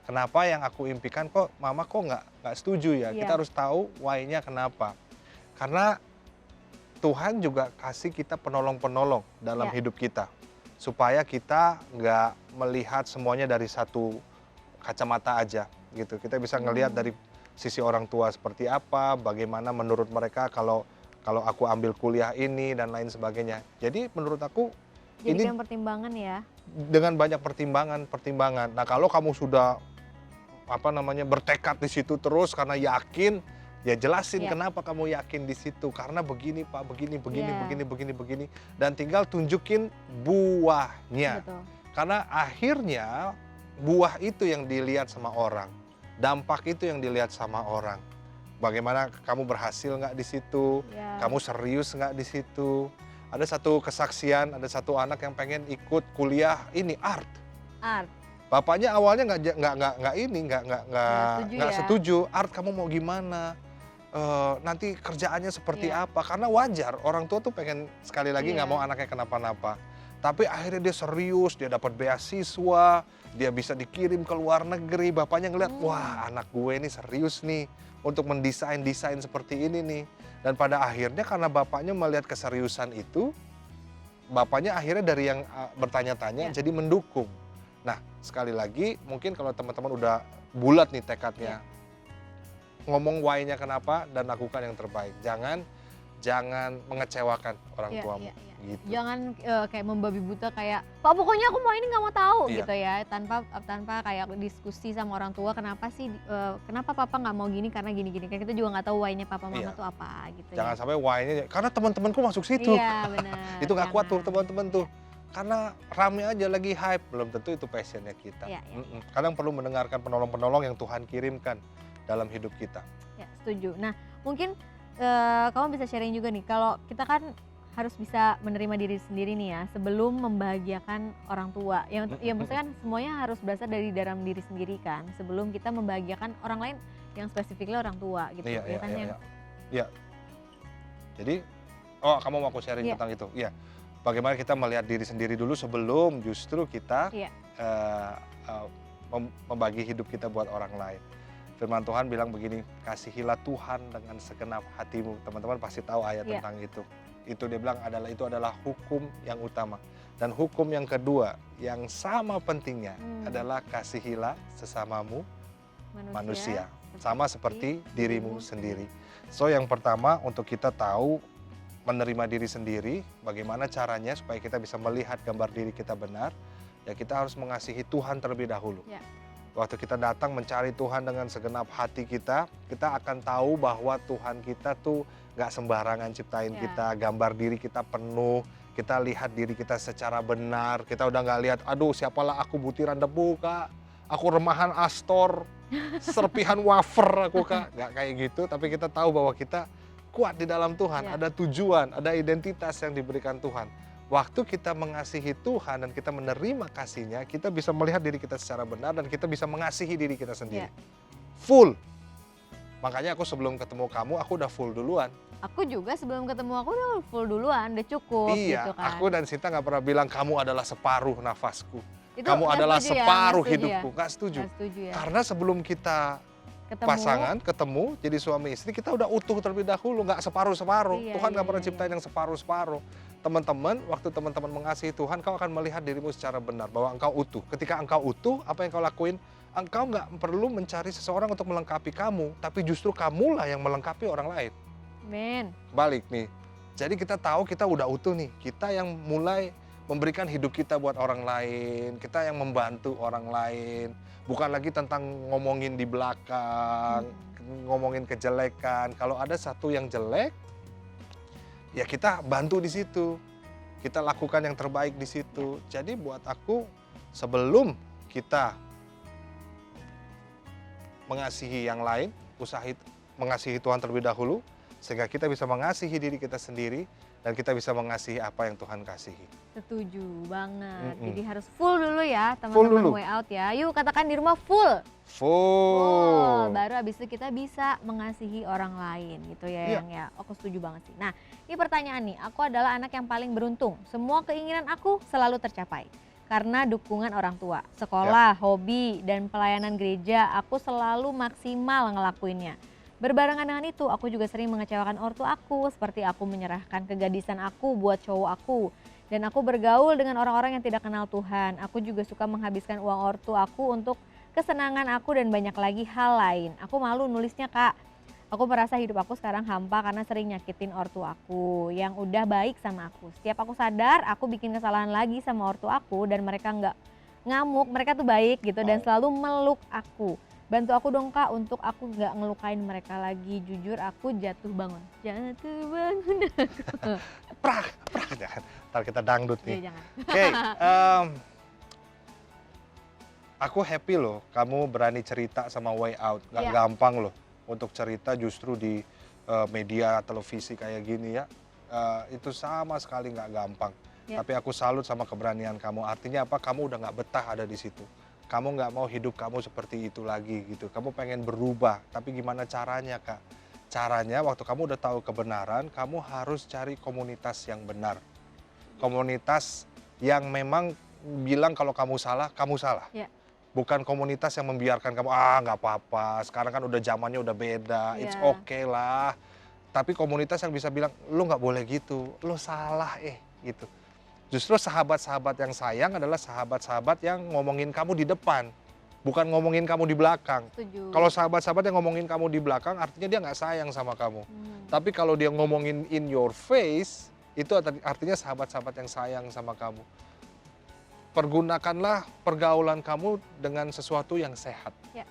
A: Kenapa yang aku impikan kok mama kok nggak setuju ya.
B: Iya.
A: Kita harus tahu why-nya kenapa. Karena Tuhan juga kasih kita penolong-penolong dalam
B: Iya.
A: hidup kita. Supaya kita nggak melihat semuanya dari satu kacamata aja gitu. Kita bisa ngelihat dari sisi orang tua seperti apa, bagaimana menurut mereka kalau aku ambil kuliah ini dan lain sebagainya. Jadi menurut aku ini
B: Jadikan pertimbangan ya.
A: dengan banyak pertimbangan. Nah, kalau kamu sudah bertekad di situ terus karena yakin, ya jelasin
B: Iya.
A: kenapa kamu yakin di situ. Karena begini Pak, begini,
B: Iya.
A: begini. Dan tinggal tunjukin buahnya.
B: Betul.
A: Karena akhirnya buah itu yang dilihat sama orang. Dampak itu yang dilihat sama orang. Bagaimana kamu berhasil nggak di situ,
B: Ya.
A: kamu serius nggak di situ. Ada satu kesaksian, ada satu anak yang pengen ikut kuliah ini art.
B: Art.
A: Bapaknya awalnya nggak
B: setuju ya.
A: setuju. Art kamu mau gimana? Nanti kerjaannya seperti
B: Iya.
A: apa? Karena wajar orang tua tuh pengen sekali lagi nggak
B: Iya.
A: mau anaknya kenapa-napa. Tapi akhirnya dia serius, dia dapat beasiswa, dia bisa dikirim ke luar negeri. Bapaknya ngeliat, wah anak gue ini serius nih untuk mendesain seperti ini nih. Dan pada akhirnya karena bapaknya melihat keseriusan itu, bapaknya akhirnya dari yang bertanya-tanya
B: Iya.
A: jadi mendukung. Nah, sekali lagi mungkin kalau teman-teman udah bulat nih tekadnya, ngomong why-nya kenapa dan lakukan yang terbaik. Jangan mengecewakan orang
B: Iya,
A: tuamu.
B: iya, iya.
A: Gitu.
B: Jangan kayak membabi buta kayak, Pak pokoknya aku mau ini nggak mau tahu
A: Iya.
B: gitu ya. Tanpa kayak diskusi sama orang tua kenapa sih, kenapa papa nggak mau gini karena gini-gini. Kan kita juga nggak tahu why-nya papa mama
A: Iya.
B: tuh apa gitu
A: Jangan
B: ya.
A: sampai why-nya, karena teman-temanku masuk situ.
B: Iya benar.
A: Itu nggak kuat tuh
B: jangan.
A: teman-teman tuh. Karena rame aja lagi hype, belum tentu itu passionnya kita.
B: Iya, iya, iya.
A: Kadang perlu mendengarkan penolong-penolong yang Tuhan kirimkan dalam hidup kita.
B: Ya, setuju. Nah, mungkin kamu bisa sharing juga nih, kalau kita kan harus bisa menerima diri sendiri nih ya, sebelum membahagiakan orang tua. Ya maksudnya kan semuanya harus berasal dari dalam diri sendiri kan, sebelum kita membahagiakan orang lain yang spesifiknya orang tua gitu.
A: Iya,
B: Ya kan, yang
A: iya. Jadi, kamu mau aku sharing
B: Iya.
A: tentang itu? Iya. Bagaimana kita melihat diri sendiri dulu sebelum justru kita
B: Iya.
A: membagi hidup kita buat orang lain. Firman Tuhan bilang begini, kasihilah Tuhan dengan segenap hatimu. Teman-teman pasti tahu ayat
B: Iya.
A: tentang itu. Itu dia bilang itu adalah hukum yang utama. Dan hukum yang kedua yang sama pentingnya adalah kasihilah sesamamu manusia. Sama seperti dirimu sendiri. So yang pertama untuk kita tahu menerima diri sendiri, bagaimana caranya supaya kita bisa melihat gambar diri kita benar, ya kita harus mengasihi Tuhan terlebih dahulu.
B: Ya.
A: Waktu kita datang mencari Tuhan dengan segenap hati kita akan tahu bahwa Tuhan kita tuh gak sembarangan ciptain
B: Ya.
A: kita, gambar diri kita penuh, kita lihat diri kita secara benar, kita udah gak lihat, aduh siapalah aku butiran debu Kak, aku remahan Astor, serpihan wafer aku Kak, gak kayak gitu, tapi kita tahu bahwa kita kuat di dalam Tuhan,
B: Ya.
A: ada tujuan, ada identitas yang diberikan Tuhan. Waktu kita mengasihi Tuhan dan kita menerima kasih-Nya, kita bisa melihat diri kita secara benar dan kita bisa mengasihi diri kita sendiri.
B: Iya.
A: Full. Makanya aku sebelum ketemu kamu, aku udah full duluan.
B: Aku juga sebelum ketemu aku udah full duluan, udah cukup
A: Iya,
B: gitu kan.
A: aku dan Sinta nggak pernah bilang kamu adalah separuh nafasku.
B: Itu
A: Kamu
B: nggak
A: adalah
B: setuju ya,
A: separuh
B: nggak setuju
A: hidupku.
B: ya?
A: Nggak setuju.
B: Nggak setuju ya.
A: Karena sebelum kita
B: Ketemu,
A: pasangan, ketemu, jadi suami istri, kita udah utuh terlebih dahulu, nggak separuh-separuh.
B: Iya,
A: Tuhan nggak
B: iya,
A: pernah
B: iya.
A: ciptain yang separuh-separuh. Teman-teman, waktu teman-teman mengasihi Tuhan, kau akan melihat dirimu secara benar, bahwa engkau utuh. Ketika engkau utuh, apa yang kau lakuin? Engkau nggak perlu mencari seseorang untuk melengkapi kamu, tapi justru kamulah yang melengkapi orang lain.
B: men.
A: Balik nih. Jadi kita tahu kita udah utuh nih, kita yang mulai memberikan hidup kita buat orang lain, kita yang membantu orang lain. Bukan lagi tentang ngomongin di belakang, ngomongin kejelekan. Kalau ada satu yang jelek, ya kita bantu di situ. Kita lakukan yang terbaik di situ. Jadi buat aku, sebelum kita mengasihi yang lain, mengasihi Tuhan terlebih dahulu, sehingga kita bisa mengasihi diri kita sendiri, dan kita bisa mengasihi apa yang Tuhan kasihi.
B: Setuju banget.
A: Mm-mm.
B: Jadi harus full dulu ya
A: Full
B: teman-teman
A: dulu.
B: way out ya. Yuk katakan di rumah full.
A: Full.
B: Baru habis itu kita bisa mengasihi orang lain gitu ya.
A: Iya.
B: Yang ya aku setuju banget sih. Nah ini pertanyaan nih, aku adalah anak yang paling beruntung. Semua keinginan aku selalu tercapai. Karena dukungan orang tua, sekolah, hobi, dan pelayanan gereja, aku selalu maksimal ngelakuinnya. Berbarengan dengan itu, aku juga sering mengecewakan ortu aku, seperti aku menyerahkan kegadisan aku buat cowok aku. Dan aku bergaul dengan orang-orang yang tidak kenal Tuhan. Aku juga suka menghabiskan uang ortu aku untuk kesenangan aku dan banyak lagi hal lain. Aku malu nulisnya, Kak. Aku merasa hidup aku sekarang hampa karena sering nyakitin ortu aku yang udah baik sama aku. Setiap aku sadar, aku bikin kesalahan lagi sama ortu aku dan mereka nggak ngamuk, mereka tuh baik gitu dan selalu meluk aku. Bantu aku dong, Kak, untuk aku nggak ngelukain mereka lagi. Jujur aku jatuh bangun. Jatuh bangun.
A: Prak, jangan. Ntar kita dangdut
B: Ya,
A: nih.
B: jangan.
A: Oke, aku happy loh kamu berani cerita sama Way Out. Gak
B: Iya.
A: gampang loh untuk cerita justru di media televisi kayak gini ya. Itu sama sekali nggak gampang.
B: Iya.
A: Tapi aku salut sama keberanian kamu. Artinya apa? Kamu udah nggak betah ada di situ. Kamu nggak mau hidup kamu seperti itu lagi gitu. Kamu pengen berubah, tapi gimana caranya, Kak? Caranya waktu kamu udah tahu kebenaran, kamu harus cari komunitas yang benar. Komunitas yang memang bilang kalau kamu salah, kamu salah.
B: Ya.
A: Bukan komunitas yang membiarkan kamu, nggak apa-apa, sekarang kan udah zamannya udah beda, it's
B: Ya.
A: okay lah. Tapi komunitas yang bisa bilang, lu nggak boleh gitu, lu salah gitu. Justru sahabat-sahabat yang sayang adalah sahabat-sahabat yang ngomongin kamu di depan, bukan ngomongin kamu di belakang.
B: Setuju.
A: Kalau sahabat-sahabat yang ngomongin kamu di belakang, artinya dia nggak sayang sama kamu. Tapi kalau dia ngomongin in your face, itu artinya sahabat-sahabat yang sayang sama kamu. Pergunakanlah pergaulan kamu dengan sesuatu yang sehat.
B: Ya.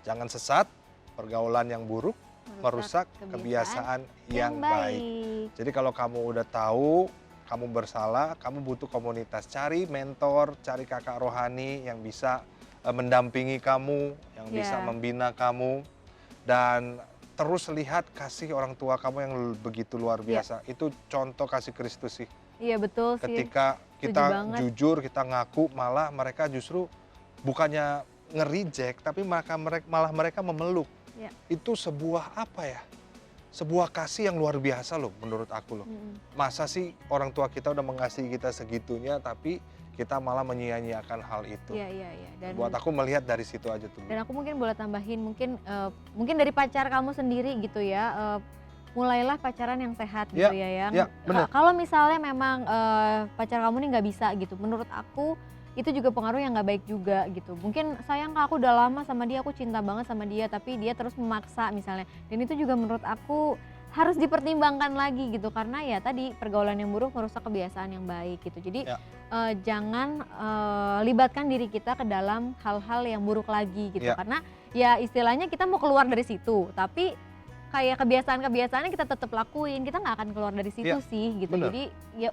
A: Jangan sesat, pergaulan yang buruk merusak kebiasaan yang baik. Jadi kalau kamu udah tahu kamu bersalah, kamu butuh komunitas. Cari mentor, cari kakak rohani yang bisa mendampingi kamu, yang bisa membina kamu. Dan terus lihat kasih orang tua kamu yang begitu luar biasa. Itu contoh kasih Kristus sih.
B: Iya betul sih.
A: Ketika kita
B: banget.
A: jujur, kita ngaku, malah mereka justru bukannya nge-reject, tapi malah mereka memeluk.
B: Ya.
A: Itu sebuah apa ya? Sebuah kasih yang luar biasa loh menurut aku loh. Masa sih orang tua kita udah mengasihi kita segitunya, tapi kita malah menyia-nyiakan hal itu.
B: Iya. Dan
A: Buat aku melihat dari situ aja tuh.
B: Dan aku mungkin boleh tambahin, mungkin dari pacar kamu sendiri gitu ya, mulailah pacaran yang sehat gitu ya.
A: ya, benar.
B: Kalau misalnya memang pacar kamu nih nggak bisa gitu, menurut aku itu juga pengaruh yang nggak baik juga gitu. Mungkin sayang, Kak, aku udah lama sama dia, aku cinta banget sama dia, tapi dia terus memaksa misalnya. Dan itu juga menurut aku harus dipertimbangkan lagi gitu, karena ya tadi pergaulan yang buruk merusak kebiasaan yang baik gitu. Jadi jangan libatkan diri kita ke dalam hal-hal yang buruk lagi gitu, karena ya istilahnya kita mau keluar dari situ, tapi kayak kebiasaan-kebiasaannya kita tetap lakuin, kita nggak akan keluar dari situ sih gitu.
A: Bener.
B: Jadi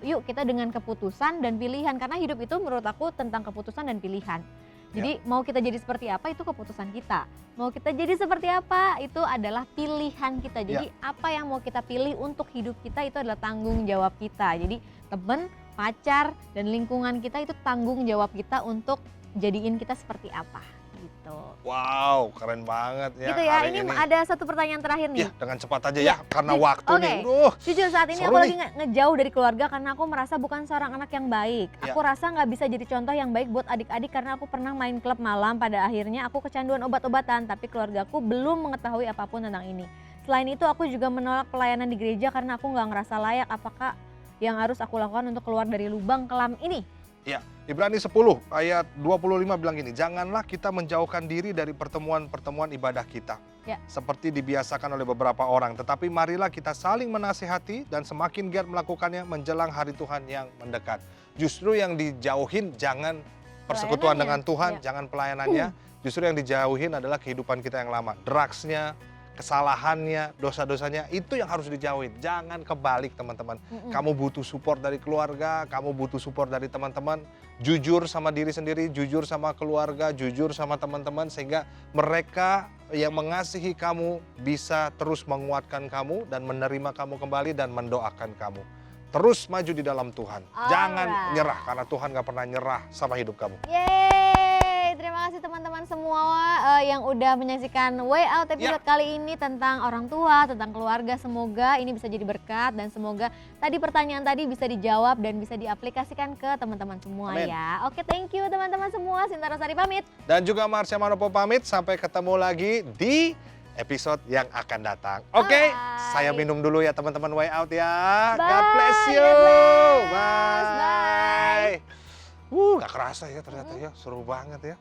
B: yuk kita dengan keputusan dan pilihan, karena hidup itu menurut aku tentang keputusan dan pilihan. Jadi mau kita jadi seperti apa itu keputusan kita, mau kita jadi seperti apa itu adalah pilihan kita. Jadi apa yang mau kita pilih untuk hidup kita itu adalah tanggung jawab kita. Jadi teman, pacar, dan lingkungan kita itu tanggung jawab kita untuk jadiin kita seperti apa gitu.
A: Wow, keren banget ya.
B: Gitu ya,
A: hari
B: ini ada satu pertanyaan terakhir nih.
A: Ya, dengan cepat aja ya, karena waktu nih.
B: Jujur saat ini
A: seru
B: aku lagi
A: nih.
B: ngejauh dari keluarga karena aku merasa bukan seorang anak yang baik.
A: Ya.
B: Aku rasa nggak bisa jadi contoh yang baik buat adik-adik karena aku pernah main klub malam, pada akhirnya aku kecanduan obat-obatan, tapi keluargaku belum mengetahui apapun tentang ini. Selain itu aku juga menolak pelayanan di gereja karena aku nggak ngerasa layak. Apakah yang harus aku lakukan untuk keluar dari lubang kelam ini?
A: Ya, Ibrani 10 ayat 25 bilang gini, janganlah kita menjauhkan diri dari pertemuan-pertemuan ibadah kita.
B: Ya.
A: Seperti dibiasakan oleh beberapa orang, tetapi marilah kita saling menasihati dan semakin giat melakukannya menjelang hari Tuhan yang mendekat. Justru yang dijauhin jangan persekutuan
B: Pelayanannya,
A: dengan Tuhan,
B: ya.
A: jangan pelayanannya. Justru yang dijauhin adalah kehidupan kita yang lama. Drugsnya, kesalahannya, dosa-dosanya, itu yang harus dijauhin. Jangan kebalik teman-teman. Kamu butuh support dari keluarga, kamu butuh support dari teman-teman. Jujur sama diri sendiri, jujur sama keluarga, jujur sama teman-teman. Sehingga mereka yang mengasihi kamu bisa terus menguatkan kamu dan menerima kamu kembali dan mendoakan kamu. Terus maju di dalam Tuhan. Jangan
B: Alright.
A: nyerah karena Tuhan gak pernah nyerah sama hidup kamu.
B: Yeay, terima kasih teman-teman semua yang udah menyaksikan Way Out episode kali ini tentang orang tua, tentang keluarga. Semoga ini bisa jadi berkat dan semoga tadi pertanyaan tadi bisa dijawab dan bisa diaplikasikan ke teman-teman semua.
A: Amin.
B: Ya. Oke, thank you teman-teman semua. Sinta Rosari pamit.
A: Dan juga Marsha Manopo pamit, sampai ketemu lagi di episode yang akan datang. Oke,
B: Bye.
A: saya minum dulu ya teman-teman Way Out ya.
B: Bye,
A: God bless you.
B: God bless.
A: Bye. Gak kerasa ya ternyata ya, seru banget ya.